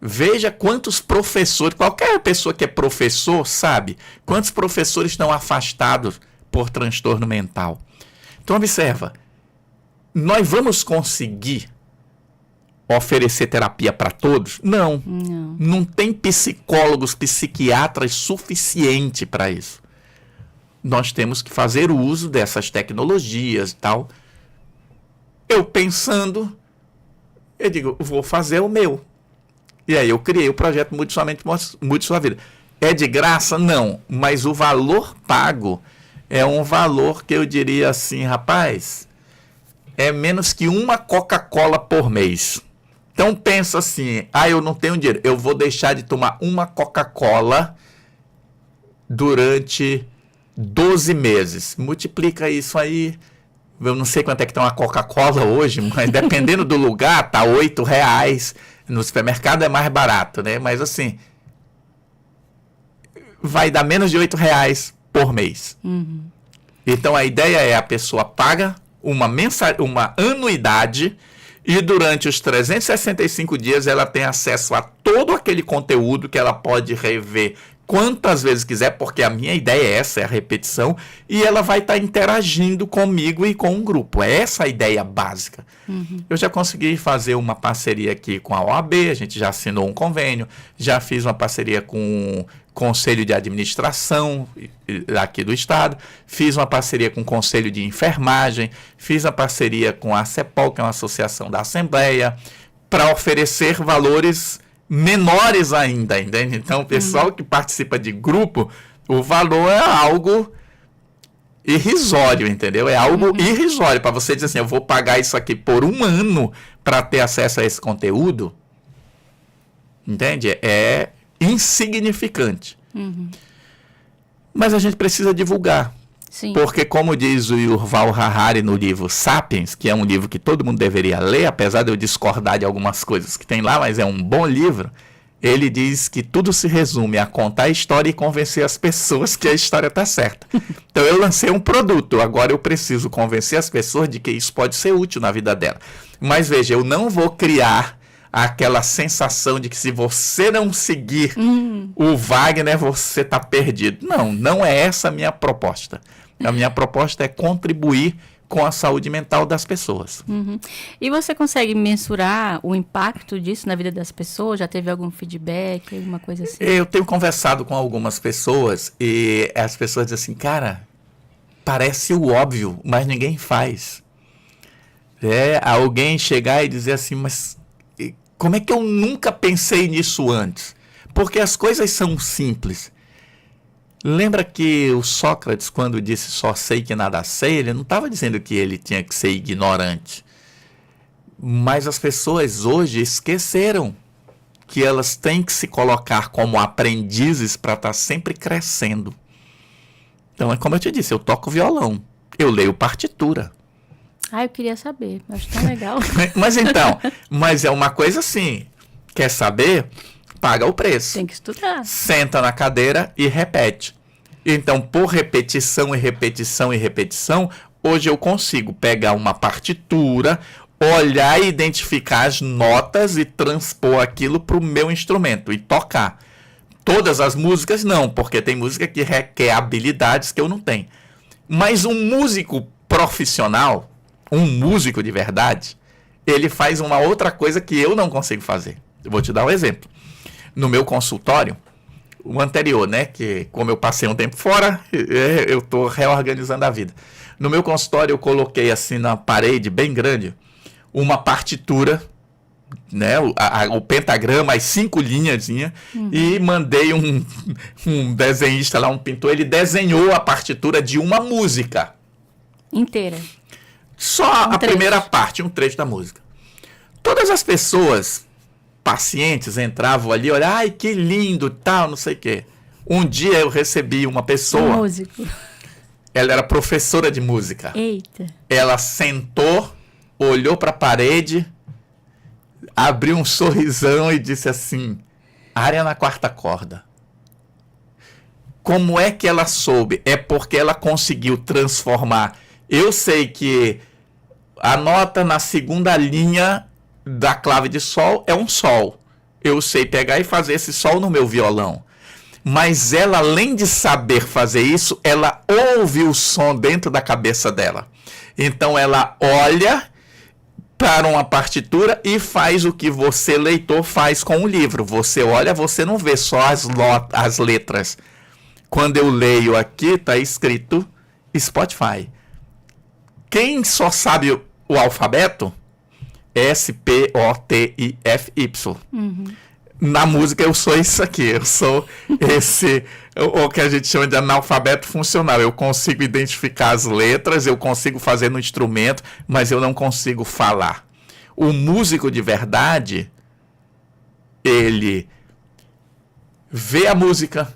Veja quantos professores, qualquer pessoa que é professor sabe, quantos professores estão afastados por transtorno mental. Então observa, nós vamos conseguir oferecer terapia para todos? Não. Não tem psicólogos, psiquiatras suficiente para isso. Nós temos que fazer o uso dessas tecnologias e tal. Eu pensando, eu digo, vou fazer o meu. E aí eu criei o projeto Mude Sua Mente, Mude Sua Vida. É de graça? Não. Mas o valor pago é um valor que eu diria assim, rapaz, é menos que uma Coca-Cola por mês. Então pensa assim, eu não tenho dinheiro, eu vou deixar de tomar uma Coca-Cola durante 12 meses. Multiplica isso aí, eu não sei quanto é que está uma Coca-Cola hoje, mas dependendo do lugar, tá R$8. No supermercado é mais barato, né? Mas assim, vai dar menos de R$8 por mês. Então a ideia é a pessoa paga uma anuidade e durante os 365 dias ela tem acesso a todo aquele conteúdo que ela pode rever quantas vezes quiser, porque a minha ideia é essa, é a repetição, e ela vai estar interagindo comigo e com um grupo. É essa a ideia básica. Eu já consegui fazer uma parceria aqui com a OAB, a gente já assinou um convênio, já fiz uma parceria com o Conselho de Administração aqui do Estado, fiz uma parceria com o Conselho de Enfermagem, fiz uma parceria com a CEPOL, que é uma associação da Assembleia, para oferecer valores menores ainda, entende? Então, o pessoal que participa de grupo, o valor é algo irrisório, entendeu? É algo irrisório. Para você dizer assim, eu vou pagar isso aqui por um ano para ter acesso a esse conteúdo, entende? É insignificante. Mas a gente precisa divulgar. Sim. Porque, como diz o Yuval Harari no livro Sapiens, que é um livro que todo mundo deveria ler, apesar de eu discordar de algumas coisas que tem lá, mas é um bom livro, ele diz que tudo se resume a contar a história e convencer as pessoas que a história está certa. Então eu lancei um produto, agora eu preciso convencer as pessoas de que isso pode ser útil na vida dela. Mas veja, eu não vou criar aquela sensação de que se você não seguir o Wagner, você está perdido. Não, não é essa a minha proposta. A minha proposta é contribuir com a saúde mental das pessoas. E você consegue mensurar o impacto disso na vida das pessoas? Já teve algum feedback, alguma coisa assim? Eu tenho conversado com algumas pessoas e as pessoas dizem assim, cara, parece o óbvio, mas ninguém faz. Alguém chegar e dizer assim, mas como é que eu nunca pensei nisso antes? Porque as coisas são simples. Lembra que o Sócrates, quando disse só sei que nada sei, ele não estava dizendo que ele tinha que ser ignorante. Mas as pessoas hoje esqueceram que elas têm que se colocar como aprendizes para estar sempre crescendo. Então é como eu te disse, eu toco violão, eu leio partitura. Eu queria saber, acho tão legal. mas é uma coisa assim, quer saber? Paga o preço. Tem que estudar. Senta na cadeira e repete. Então, por repetição e repetição e repetição, hoje eu consigo pegar uma partitura, olhar e identificar as notas e transpor aquilo para o meu instrumento e tocar. Todas as músicas não, porque tem música que requer habilidades que eu não tenho. Mas um músico profissional, um músico de verdade, ele faz uma outra coisa que eu não consigo fazer. Eu vou te dar um exemplo. No meu consultório, o anterior, né, que como eu passei um tempo fora, eu estou reorganizando a vida. No meu consultório eu coloquei assim na parede, bem grande, uma partitura, né, o pentagrama, as 5 linhazinhas, e mandei um desenhista lá, um pintor, ele desenhou a partitura de uma música. Inteira? Só a primeira parte, um trecho da música. Todas as pessoas pacientes entravam ali, olha, ai, que lindo, tal, não sei o quê. Um dia eu recebi uma pessoa... músico. Ela era professora de música. Eita. Ela sentou, olhou para a parede, abriu um sorrisão e disse assim, área na 4ª corda. Como é que ela soube? É porque ela conseguiu transformar. Eu sei que a nota na 2ª linha da clave de sol é um sol. Eu sei pegar e fazer esse sol no meu violão. Mas ela, além de saber fazer isso, ela ouve o som dentro da cabeça dela. Então ela olha para uma partitura e faz o que você, leitor, faz com o livro. Você olha, você não vê só as letras. Quando eu leio aqui, está escrito Spotify. Quem só sabe o alfabeto, S-P-O-T-I-F-Y. Na música eu sou isso aqui, eu sou o que a gente chama de analfabeto funcional. Eu consigo identificar as letras, eu consigo fazer no instrumento, mas eu não consigo falar. O músico de verdade, ele vê a música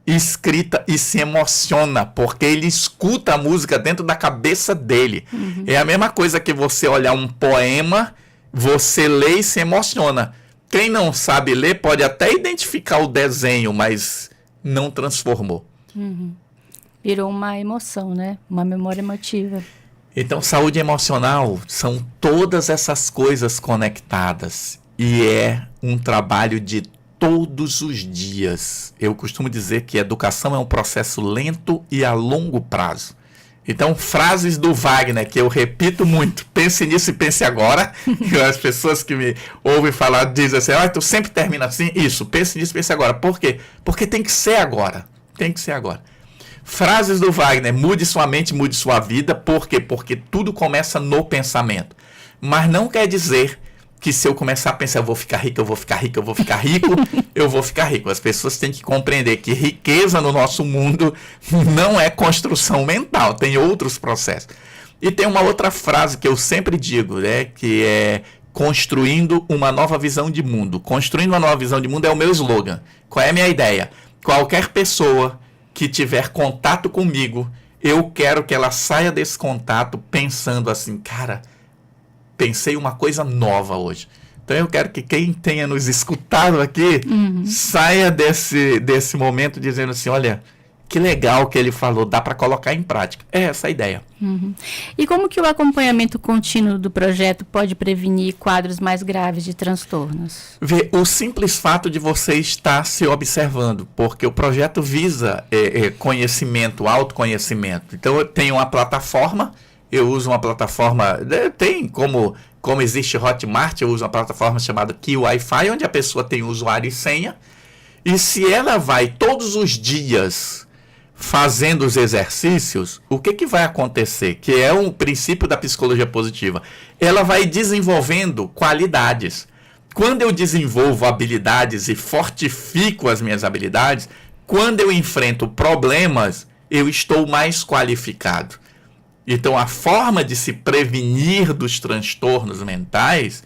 escrita e se emociona, porque ele escuta a música dentro da cabeça dele. É a mesma coisa que você olhar um poema, você lê e se emociona. Quem não sabe ler pode até identificar o desenho, mas não transformou. Virou uma emoção, né? Uma memória emotiva. Então, saúde emocional são todas essas coisas conectadas. E é um trabalho de todos os dias. Eu costumo dizer que educação é um processo lento e a longo prazo. Então, frases do Wagner que eu repito muito: pense nisso e pense agora. E as pessoas que me ouvem falar dizem assim: tu sempre termina assim. Isso, pense nisso e pense agora. Por quê? Porque tem que ser agora. Tem que ser agora. Frases do Wagner: mude sua mente, mude sua vida. Por quê? Porque tudo começa no pensamento. Mas não quer dizer que se eu começar a pensar, eu vou ficar rico, eu vou ficar rico, eu vou ficar rico, eu vou ficar rico. As pessoas têm que compreender que riqueza no nosso mundo não é construção mental, tem outros processos. E tem uma outra frase que eu sempre digo, né, que é construindo uma nova visão de mundo. Construindo uma nova visão de mundo é o meu slogan. Qual é a minha ideia? Qualquer pessoa que tiver contato comigo, eu quero que ela saia desse contato pensando assim: cara, pensei uma coisa nova hoje. Então eu quero que quem tenha nos escutado aqui saia desse momento dizendo assim: olha, que legal que ele falou, dá para colocar em prática. É essa a ideia. E como que o acompanhamento contínuo do projeto pode prevenir quadros mais graves de transtornos? Vê, o simples fato de você estar se observando, porque o projeto visa conhecimento, autoconhecimento. Então eu tenho uma plataforma. Eu uso uma plataforma, tem como existe Hotmart, eu uso uma plataforma chamada Key Wi-Fi, onde a pessoa tem usuário e senha. E se ela vai todos os dias fazendo os exercícios, o que vai acontecer? Que é um princípio da psicologia positiva. Ela vai desenvolvendo qualidades. Quando eu desenvolvo habilidades e fortifico as minhas habilidades, quando eu enfrento problemas, eu estou mais qualificado. Então, a forma de se prevenir dos transtornos mentais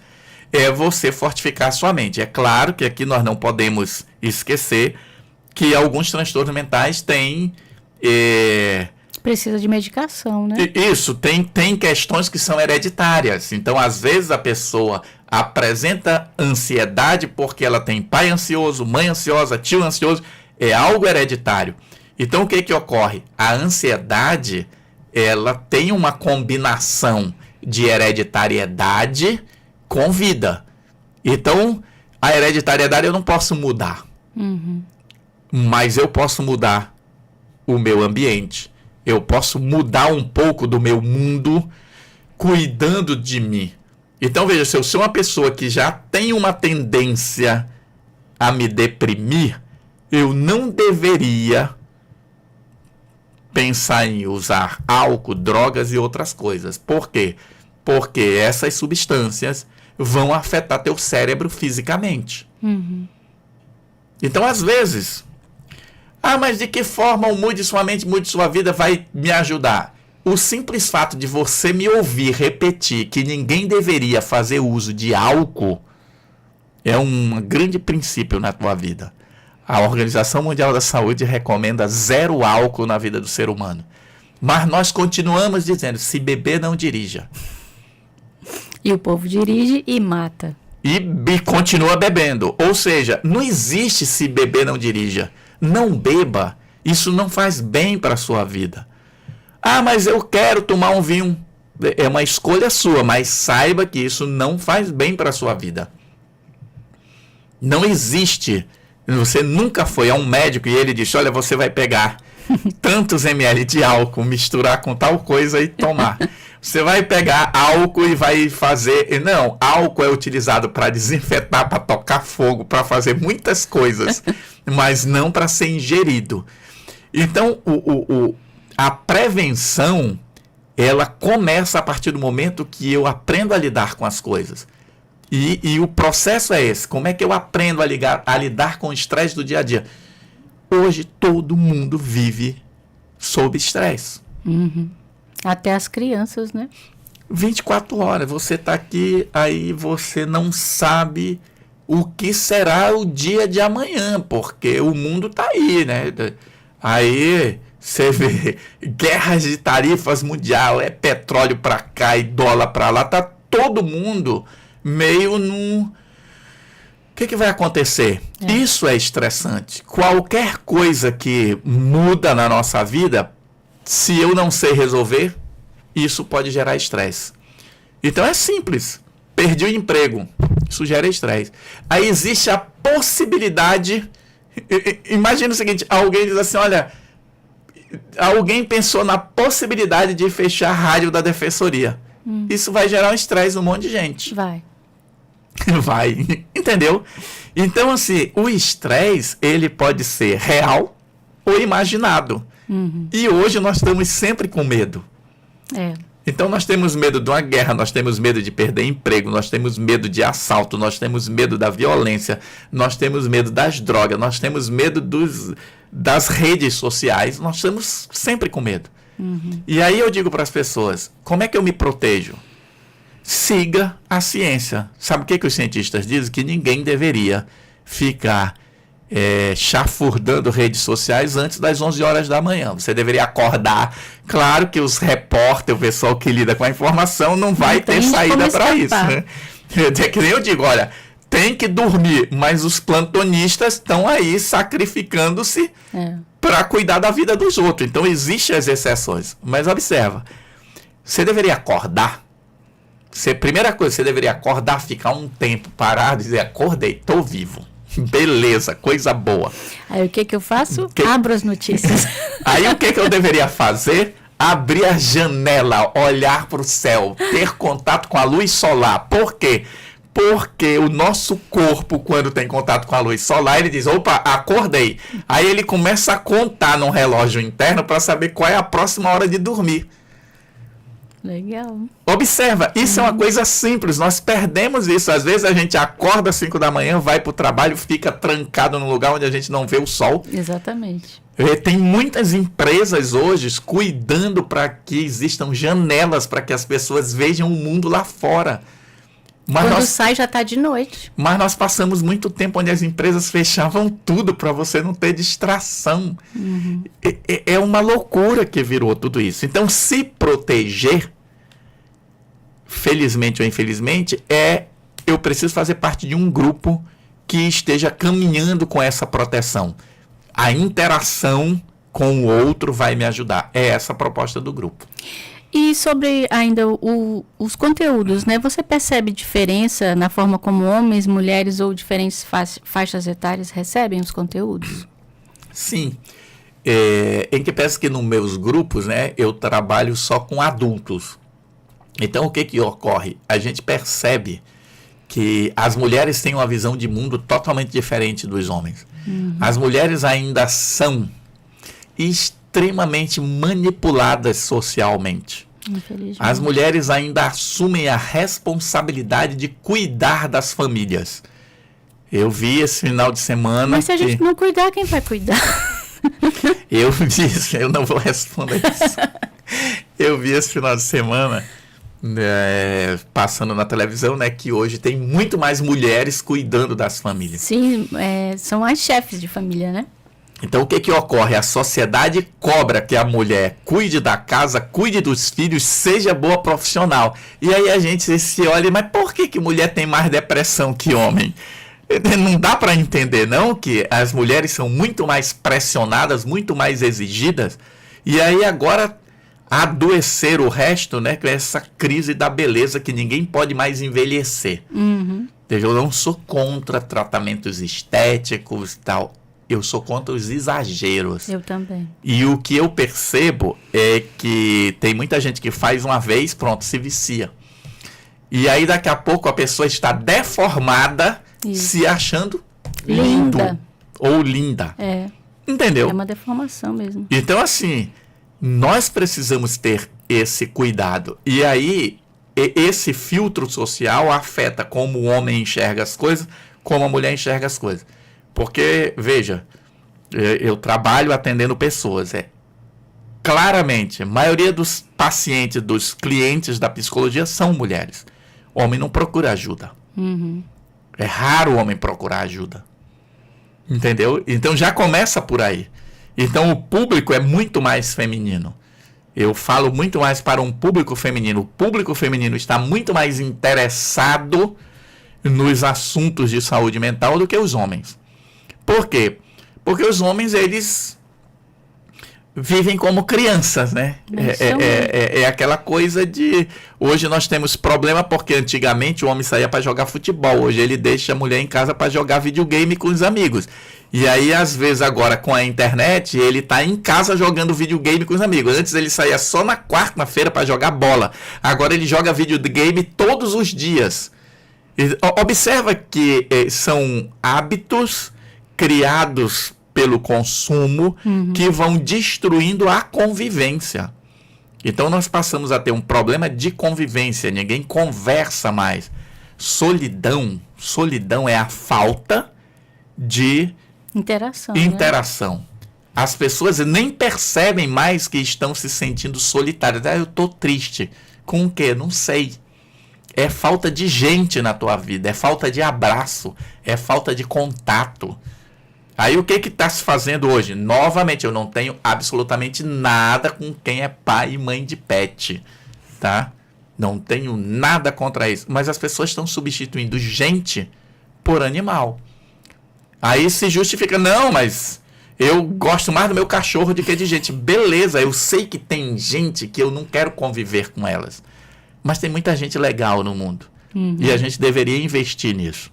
é você fortificar a sua mente. É claro que aqui nós não podemos esquecer que alguns transtornos mentais têm... Precisa de medicação, né? Isso, tem questões que são hereditárias. Então, às vezes, a pessoa apresenta ansiedade porque ela tem pai ansioso, mãe ansiosa, tio ansioso. É algo hereditário. Então, o que ocorre? A ansiedade... ela tem uma combinação de hereditariedade com vida. Então, a hereditariedade eu não posso mudar. Mas eu posso mudar o meu ambiente. Eu posso mudar um pouco do meu mundo cuidando de mim. Então, veja, se eu sou uma pessoa que já tem uma tendência a me deprimir, eu não deveria pensar em usar álcool, drogas e outras coisas. Por quê? Porque essas substâncias vão afetar teu cérebro fisicamente. Então, às vezes, mas de que forma o Mude Sua Mente, Mude Sua Vida vai me ajudar? O simples fato de você me ouvir repetir que ninguém deveria fazer uso de álcool é um grande princípio na tua vida. A Organização Mundial da Saúde recomenda 0 álcool na vida do ser humano. Mas nós continuamos dizendo: se beber, não dirija. E o povo dirige e mata. E continua bebendo. Ou seja, não existe se beber, não dirija. Não beba. Isso não faz bem para a sua vida. Mas eu quero tomar um vinho. É uma escolha sua, mas saiba que isso não faz bem para a sua vida. Não existe. Você nunca foi a um médico e ele disse: olha, você vai pegar tantos ml de álcool, misturar com tal coisa e tomar. Você vai pegar álcool e vai fazer... Não, álcool é utilizado para desinfetar, para tocar fogo, para fazer muitas coisas, mas não para ser ingerido. Então, a prevenção, ela começa a partir do momento que eu aprendo a lidar com as coisas. E o processo é esse. Como é que eu aprendo a lidar com o estresse do dia a dia? Hoje todo mundo vive sob estresse. Até as crianças, né? 24 horas. Você está aqui, aí você não sabe o que será o dia de amanhã, porque o mundo está aí, né? Aí você vê guerras de tarifas mundial, é petróleo para cá e dólar para lá, tá todo mundo meio num... O que vai acontecer? Isso é estressante. Qualquer coisa que muda na nossa vida Se eu não sei resolver, isso pode gerar estresse. Então é simples. Perdi o emprego. Isso gera estresse. Aí existe a possibilidade... Imagina o seguinte, alguém diz assim, olha... Alguém pensou na possibilidade de fechar a rádio da defensoria. Isso vai gerar um estresse num monte de gente. Vai. Vai. Entendeu? Então, assim, o estresse, ele pode ser real ou imaginado. E hoje nós estamos sempre com medo. Então nós temos medo de uma guerra, nós temos medo de perder emprego, nós temos medo de assalto, nós temos medo da violência, nós temos medo das drogas, nós temos medo das redes sociais, nós estamos sempre com medo. E aí eu digo para as pessoas, como é que eu me protejo? Siga a ciência. Sabe o que os cientistas dizem? Que ninguém deveria ficar chafurdando redes sociais antes das 11 horas da manhã. Você deveria acordar. Claro que os repórteres, o pessoal que lida com a informação, não vai ter saída para isso. Né? Que nem eu digo, olha, tem que dormir, mas os plantonistas estão aí sacrificando-se para cuidar da vida dos outros. Então, existem as exceções. Mas observa, você deveria acordar. Primeira coisa, você deveria acordar, ficar um tempo parado e dizer, acordei, estou vivo. Beleza, coisa boa. Aí o que eu faço? Abro as notícias. Aí o que eu deveria fazer? Abrir a janela, olhar para o céu, ter contato com a luz solar. Por quê? Porque o nosso corpo, quando tem contato com a luz solar, ele diz, opa, acordei. Aí ele começa a contar no relógio interno para saber qual é a próxima hora de dormir. Legal. Observa, isso é uma coisa simples, nós perdemos isso. Às vezes a gente acorda às 5 da manhã, vai para o trabalho, fica trancado num lugar onde a gente não vê o sol. Exatamente. Tem muitas empresas hoje cuidando para que existam janelas para que as pessoas vejam o mundo lá fora. Mas quando sai já está de noite. Mas nós passamos muito tempo onde as empresas fechavam tudo para você não ter distração. É uma loucura que virou tudo isso. Então, se proteger, felizmente ou infelizmente, eu preciso fazer parte de um grupo que esteja caminhando com essa proteção. A interação com o outro vai me ajudar. É essa a proposta do grupo. E sobre ainda os conteúdos, né? Você percebe diferença na forma como homens, mulheres ou diferentes faixas etárias recebem os conteúdos? Sim. Em que peça que nos meus grupos, né, eu trabalho só com adultos. Então, o que ocorre? A gente percebe que as mulheres têm uma visão de mundo totalmente diferente dos homens. As mulheres ainda são extremamente manipuladas socialmente. As mulheres ainda assumem a responsabilidade de cuidar das famílias. Eu vi esse final de semana... Mas se a gente não cuidar, quem vai cuidar? Eu não vou responder isso. Eu vi esse final de semana, passando na televisão, né, que hoje tem muito mais mulheres cuidando das famílias. Sim, são as chefes de família, né? Então, o que ocorre? A sociedade cobra que a mulher cuide da casa, cuide dos filhos, seja boa profissional. E aí a gente se olha, mas por que mulher tem mais depressão que homem? Não dá para entender, não, que as mulheres são muito mais pressionadas, muito mais exigidas. E aí agora adoecer o resto, né? Com essa crise da beleza que ninguém pode mais envelhecer. Eu não sou contra tratamentos estéticos e tal. Eu sou contra os exageros. Eu também. E o que eu percebo é que tem muita gente que faz uma vez, pronto, se vicia. E aí daqui a pouco a pessoa está deformada, se achando linda ou linda. Entendeu? É uma deformação mesmo. Então, assim, nós precisamos ter esse cuidado. E aí, esse filtro social afeta como o homem enxerga as coisas, como a mulher enxerga as coisas. Porque, veja, eu trabalho atendendo pessoas. Claramente, a maioria dos pacientes, dos clientes da psicologia são mulheres. O homem não procura ajuda. É raro o homem procurar ajuda. Entendeu? Então já começa por aí. Então o público é muito mais feminino. Eu falo muito mais para um público feminino. O público feminino está muito mais interessado nos assuntos de saúde mental do que os homens. Por quê? Porque os homens, eles vivem como crianças, né? É aquela coisa de... Hoje nós temos problema porque antigamente o homem saía para jogar futebol. Hoje ele deixa a mulher em casa para jogar videogame com os amigos. E aí, às vezes, agora com a internet, ele tá em casa jogando videogame com os amigos. Antes ele saía só na quarta-feira para jogar bola. Agora ele joga videogame todos os dias. Observa que são hábitos criados pelo consumo que vão destruindo a convivência. Então nós passamos a ter um problema de convivência. Ninguém conversa mais. Solidão é a falta de interação. Né? As pessoas nem percebem mais que estão se sentindo solitárias. Eu estou triste. Com o quê? Não sei. É falta de gente na tua vida. É falta de abraço. É falta de contato. Aí o que está se fazendo hoje? Novamente, eu não tenho absolutamente nada com quem é pai e mãe de pet. Tá? Não tenho nada contra isso. Mas as pessoas estão substituindo gente por animal. Aí se justifica, não, mas eu gosto mais do meu cachorro do que de gente. Beleza, eu sei que tem gente que eu não quero conviver com elas. Mas tem muita gente legal no mundo. E a gente deveria investir nisso.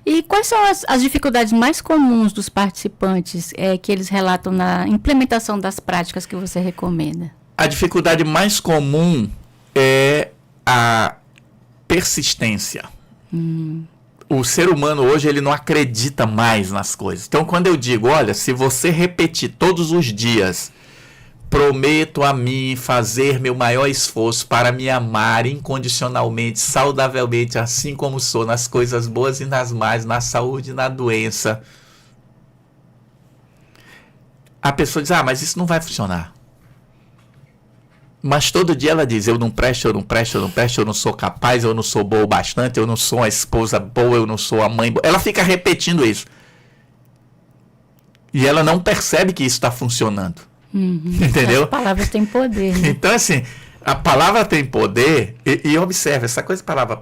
E quais são as dificuldades mais comuns dos participantes que eles relatam na implementação das práticas que você recomenda? A dificuldade mais comum é a persistência. O ser humano hoje ele não acredita mais nas coisas. Então quando eu digo, olha, se você repetir todos os dias, prometo a mim fazer meu maior esforço para me amar incondicionalmente, saudavelmente, assim como sou, nas coisas boas e nas más, na saúde e na doença. A pessoa diz, mas isso não vai funcionar. Mas todo dia ela diz, eu não presto, eu não sou capaz, eu não sou boa o bastante, eu não sou uma esposa boa, eu não sou a mãe boa. Ela fica repetindo isso. E ela não percebe que isso está funcionando. Entendeu? As palavras têm poder. Né? Então, assim, a palavra tem poder, e observe, essa coisa de palavra,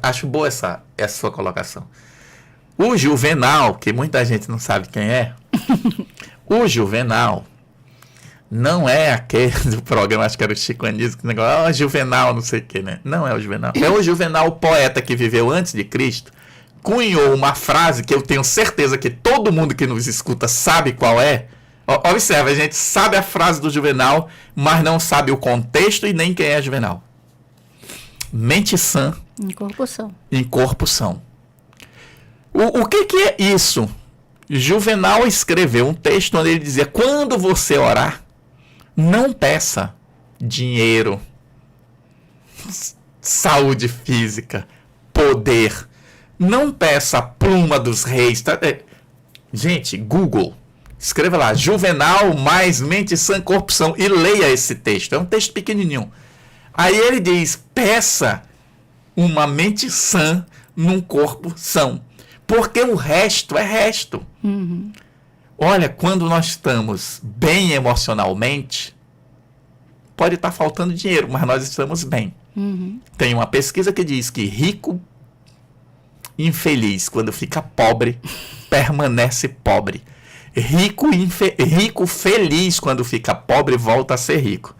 acho boa essa sua colocação. O Juvenal, que muita gente não sabe quem é, o Juvenal não é aquele do programa, acho que era o Chico Anísio, que negócio, Juvenal, não sei o que, né? Não é o Juvenal. É o Juvenal, o poeta que viveu antes de Cristo, cunhou uma frase que eu tenho certeza que todo mundo que nos escuta sabe qual é. Observe, a gente sabe a frase do Juvenal, mas não sabe o contexto e nem quem é Juvenal. Mente sã. Em corpo são. O que é isso? Juvenal escreveu um texto onde ele dizia, quando você orar, não peça dinheiro, saúde física, poder. Não peça a pluma dos reis. Tá? Gente, Google. Escreva lá, Juvenal mais mente sã, corpo são, e leia esse texto. É um texto pequenininho. Aí ele diz, peça uma mente sã num corpo são. Porque o resto é resto. Olha, quando nós estamos bem emocionalmente, pode estar faltando dinheiro, mas nós estamos bem. Tem uma pesquisa que diz que rico infeliz, quando fica pobre, permanece pobre. Rico feliz, quando fica pobre, volta a ser rico.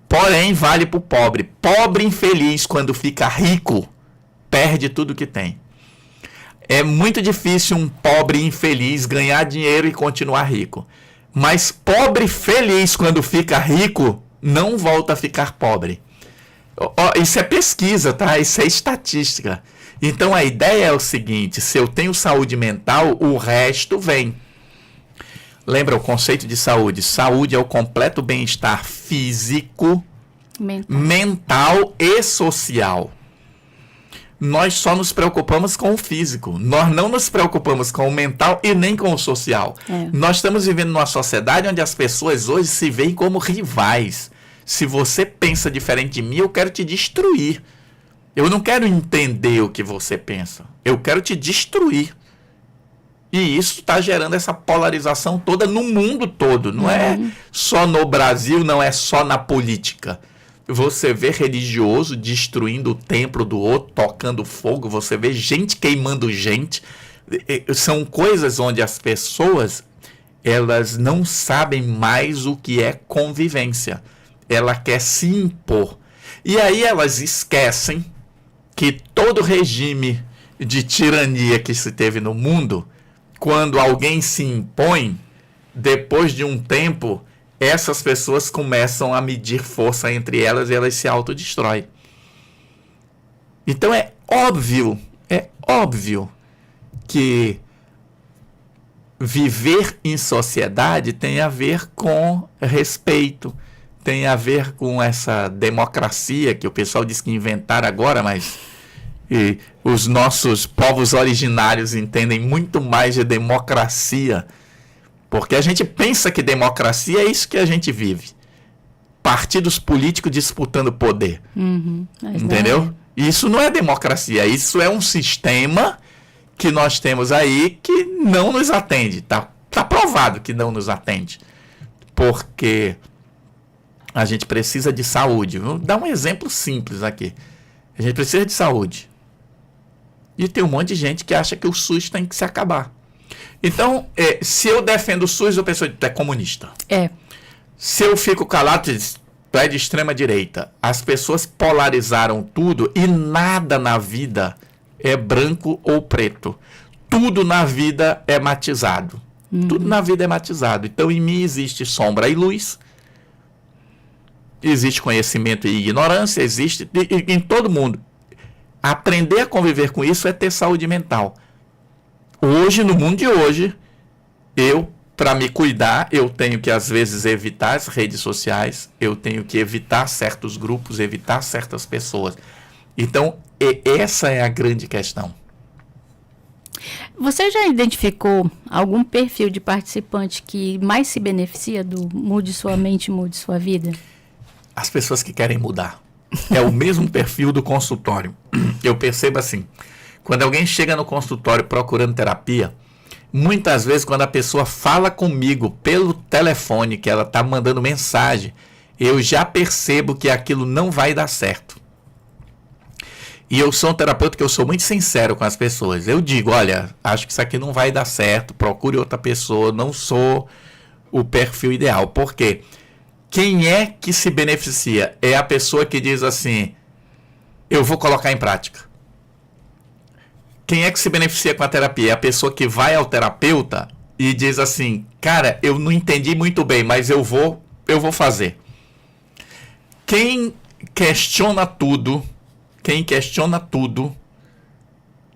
Porém, vale para o pobre. Pobre infeliz, quando fica rico, perde tudo que tem. É muito difícil um pobre infeliz ganhar dinheiro e continuar rico. Mas pobre feliz, quando fica rico, não volta a ficar pobre. Isso é pesquisa, tá? Isso é estatística. Então a ideia é o seguinte, se eu tenho saúde mental, o resto vem. Lembra o conceito de saúde? Saúde é o completo bem-estar físico, mental e social. Nós só nos preocupamos com o físico. Nós não nos preocupamos com o mental e nem com o social. Nós estamos vivendo numa sociedade onde as pessoas hoje se veem como rivais. Se você pensa diferente de mim, eu quero te destruir. Eu não quero entender o que você pensa. Eu quero te destruir. E isso está gerando essa polarização toda no mundo todo. Não é só no Brasil, não é só na política. Você vê religioso destruindo o templo do outro, tocando fogo. Você vê gente queimando gente. São coisas onde as pessoas elas não sabem mais o que é convivência. Ela quer se impor. E aí elas esquecem que todo regime de tirania que se teve no mundo, quando alguém se impõe, depois de um tempo, essas pessoas começam a medir força entre elas e elas se autodestroem. Então é óbvio que viver em sociedade tem a ver com respeito, tem a ver com essa democracia que o pessoal diz que inventaram agora, mas os nossos povos originários entendem muito mais de democracia, porque a gente pensa que democracia é isso que a gente vive. Partidos políticos disputando poder. Entendeu? Isso não é democracia, isso é um sistema que nós temos aí que não nos atende. Tá provado que não nos atende. Porque a gente precisa de saúde. Vou dar um exemplo simples aqui. A gente precisa de saúde. E tem um monte de gente que acha que o SUS tem que se acabar. Então, se eu defendo o SUS, a pessoa é comunista. Se eu fico calado, tu é de extrema direita. As pessoas polarizaram tudo e nada na vida é branco ou preto. Tudo na vida é matizado. Tudo na vida é matizado. Então, em mim existe sombra e luz. Existe conhecimento e ignorância. Existe em todo mundo. Aprender a conviver com isso é ter saúde mental. Hoje, no mundo de hoje, para me cuidar, eu tenho que, às vezes, evitar as redes sociais, eu tenho que evitar certos grupos, evitar certas pessoas. Então, essa é a grande questão. Você já identificou algum perfil de participante que mais se beneficia do Mude Sua Mente, Mude Sua Vida? As pessoas que querem mudar. É o mesmo perfil do consultório. Eu percebo assim, quando alguém chega no consultório procurando terapia, muitas vezes quando a pessoa fala comigo pelo telefone, que ela está mandando mensagem, eu já percebo que aquilo não vai dar certo. E eu sou um terapeuta que eu sou muito sincero com as pessoas. Eu digo, olha, acho que isso aqui não vai dar certo, procure outra pessoa, não sou o perfil ideal. Por quê? Quem é que se beneficia? É a pessoa que diz assim, eu vou colocar em prática. Quem é que se beneficia com a terapia? É a pessoa que vai ao terapeuta e diz assim, cara, eu não entendi muito bem, mas eu vou fazer. Quem questiona tudo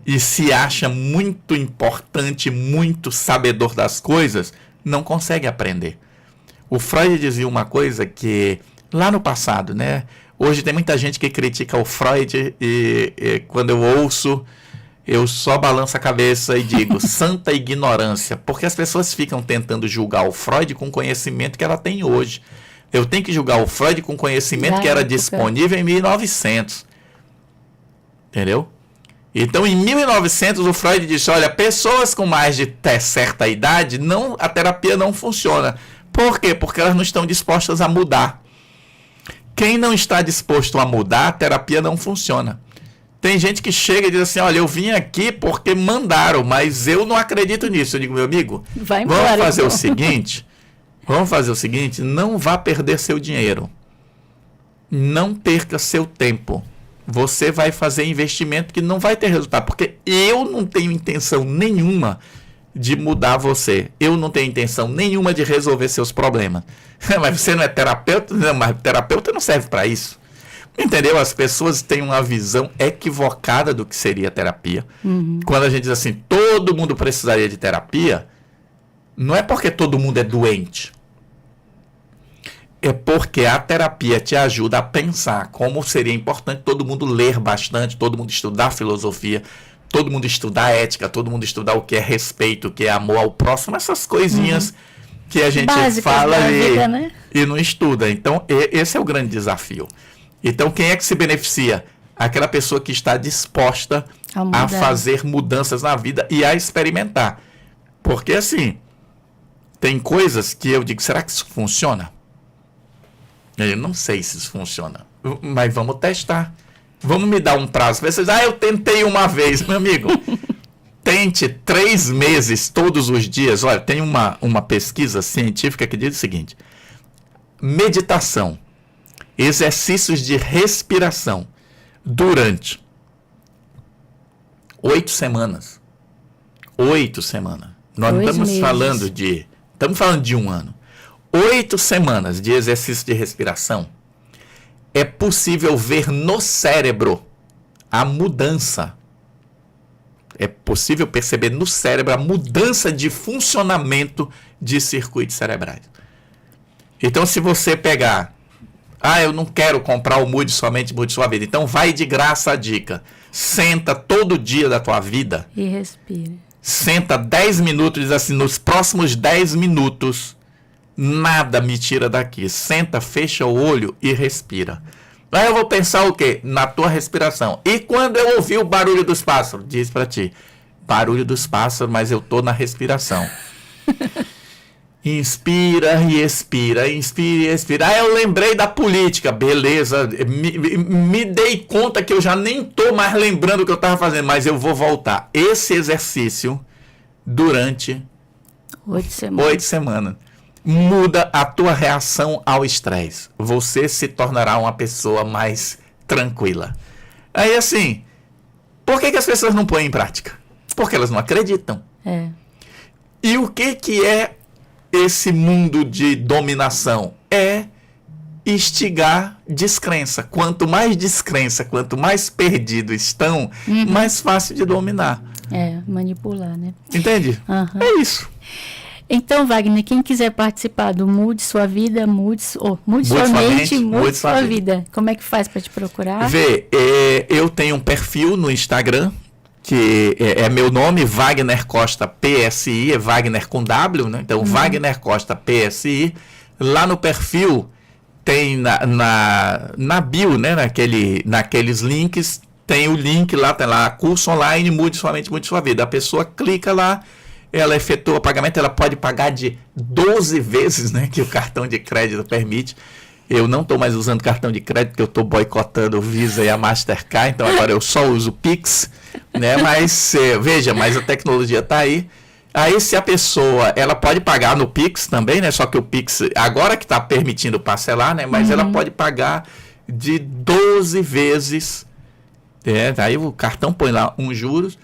e se acha muito importante, muito sabedor das coisas, não consegue aprender. O Freud dizia uma coisa que, lá no passado, né? Hoje tem muita gente que critica o Freud e quando eu ouço, eu só balanço a cabeça e digo, santa ignorância, porque as pessoas ficam tentando julgar o Freud com o conhecimento que ela tem hoje. Eu tenho que julgar o Freud com o conhecimento que era disponível em 1900. Entendeu? Então, em 1900, o Freud disse, olha, pessoas com mais de certa idade, a terapia não funciona. Por quê? Porque elas não estão dispostas a mudar. Quem não está disposto a mudar, a terapia não funciona. Tem gente que chega e diz assim, olha, eu vim aqui porque mandaram, mas eu não acredito nisso. Eu digo, meu amigo, vamos fazer o seguinte, não vá perder seu dinheiro. Não perca seu tempo. Você vai fazer investimento que não vai ter resultado, porque eu não tenho intenção nenhuma de mudar você. Eu não tenho intenção nenhuma de resolver seus problemas. Mas você não é terapeuta? Não, mas terapeuta não serve para isso. Entendeu? As pessoas têm uma visão equivocada do que seria terapia. Quando a gente diz assim, todo mundo precisaria de terapia, não é porque todo mundo é doente. É porque a terapia te ajuda a pensar como seria importante todo mundo ler bastante, todo mundo estudar filosofia, todo mundo estudar ética, todo mundo estudar o que é respeito, o que é amor ao próximo, essas coisinhas que a gente fala e não estuda. Então, esse é o grande desafio. Então, quem é que se beneficia? Aquela pessoa que está disposta a fazer mudanças na vida e a experimentar. Porque, assim, tem coisas que eu digo, será que isso funciona? Eu não sei se isso funciona, mas vamos testar. Vamos me dar um prazo. Vocês, eu tentei uma vez, meu amigo. mente 3 meses, todos os dias. Olha, tem uma pesquisa científica que diz o seguinte: meditação, exercícios de respiração durante 8 semanas. 8 semanas. Nós não estamos falando de... Estamos falando de 1 ano. 8 semanas de exercício de respiração. É possível ver no cérebro a mudança. É possível perceber no cérebro a mudança de funcionamento de circuitos cerebrais. Então, se você pegar... eu não quero comprar o Mude Somente, Mude Sua Vida. Então, vai de graça a dica. Senta todo dia da tua vida. E respira. Senta 10 minutos e diz assim, nos próximos 10 minutos, nada me tira daqui. Senta, fecha o olho e respira. Aí eu vou pensar o quê? Na tua respiração. E quando eu ouvir o barulho dos pássaros? Diz pra ti, barulho dos pássaros, mas eu tô na respiração. Inspira e expira, inspira e expira. Eu lembrei da política, beleza. Me dei conta que eu já nem tô mais lembrando o que eu tava fazendo, mas eu vou voltar. Esse exercício durante 8 semanas. Muda a tua reação ao estresse. Você se tornará uma pessoa mais tranquila. Aí assim, por que as pessoas não põem em prática? Porque elas não acreditam. E o que é esse mundo de dominação? É instigar descrença. Quanto mais descrença, quanto mais perdidos estão, mais fácil de dominar. Manipular, né? Entende? É isso. Então, Wagner, quem quiser participar do Mude Sua Vida, mude sua mente, mude sua vida. Como é que faz para te procurar? Eu tenho um perfil no Instagram, que é meu nome, Wagner Costa PSI, é Wagner com W, né? Então, Wagner Costa PSI. Lá no perfil tem na bio, né? Naqueles links, tem o link lá, tem lá, curso online, Mude Sua Mente, Mude Sua Vida. A pessoa clica lá, ela efetua o pagamento, ela pode pagar de 12 vezes, né? Que o cartão de crédito permite. Eu não estou mais usando cartão de crédito, porque eu estou boicotando o Visa e a Mastercard, então agora eu só uso o Pix, né? Mas, veja, mas a tecnologia está aí. Aí, se a pessoa, ela pode pagar no Pix também, né? Só que o Pix, agora que está permitindo parcelar, né? Mas ela pode pagar de 12 vezes, aí o cartão põe lá uns juros,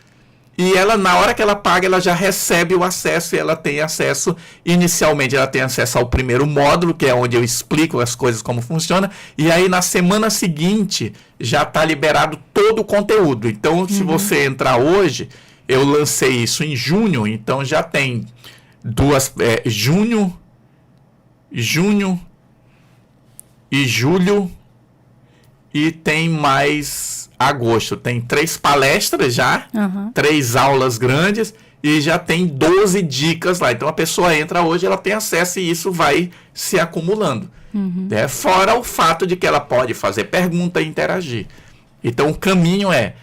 e ela, na hora que ela paga, ela já recebe o acesso, e ela tem acesso, inicialmente ela tem acesso ao primeiro módulo, que é onde eu explico as coisas como funciona, e aí na semana seguinte já está liberado todo o conteúdo. Então, se você entrar hoje, eu lancei isso em junho, então já tem junho e julho, e tem mais agosto. Tem 3 palestras já, 3 aulas grandes, e já tem 12 dicas lá. Então a pessoa entra hoje, ela tem acesso e isso vai se acumulando. Fora o fato de que ela pode fazer pergunta e interagir. Então o caminho é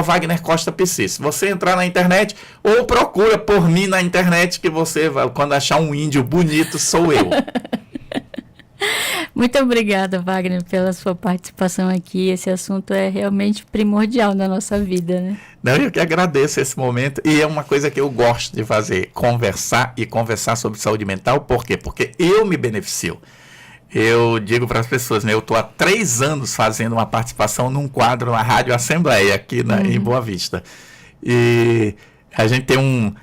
@Wagner Costa PC. Se você entrar na internet, ou procura por mim na internet, que você vai, quando achar um índio bonito, sou eu. Muito obrigada, Wagner, pela sua participação aqui. Esse assunto é realmente primordial na nossa vida, né? Não, eu que agradeço esse momento, e é uma coisa que eu gosto de fazer, conversar sobre saúde mental. Por quê? Porque eu me beneficio. Eu digo para as pessoas, né, eu estou há 3 anos fazendo uma participação num quadro na Rádio Assembleia, aqui em Boa Vista. E a gente tem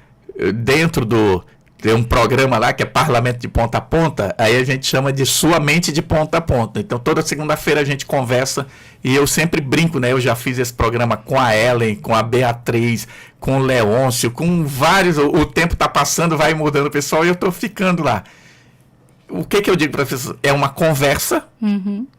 tem um programa lá que é Parlamento de Ponta a Ponta, aí a gente chama de Sua Mente de Ponta a Ponta. Então toda segunda-feira a gente conversa, e eu sempre brinco, né? Eu já fiz esse programa com a Ellen, com a Beatriz, com o Leôncio, com vários. O tempo está passando, vai mudando o pessoal, e eu estou ficando lá. O que eu digo para as pessoas? É uma conversa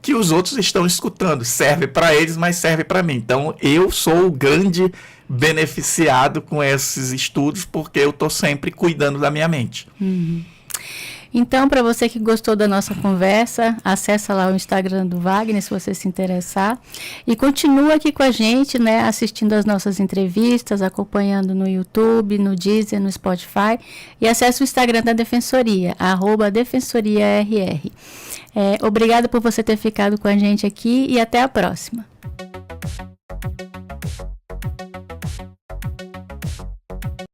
que os outros estão escutando. Serve para eles, mas serve para mim. Então, eu sou o grande beneficiado com esses estudos, porque eu estou sempre cuidando da minha mente. Então, para você que gostou da nossa conversa, acessa lá o Instagram do Wagner, se você se interessar. E continua aqui com a gente, né, assistindo as nossas entrevistas, acompanhando no YouTube, no Deezer, no Spotify. E acesse o Instagram da Defensoria, @DefensoriaRR. Obrigada por você ter ficado com a gente aqui e até a próxima.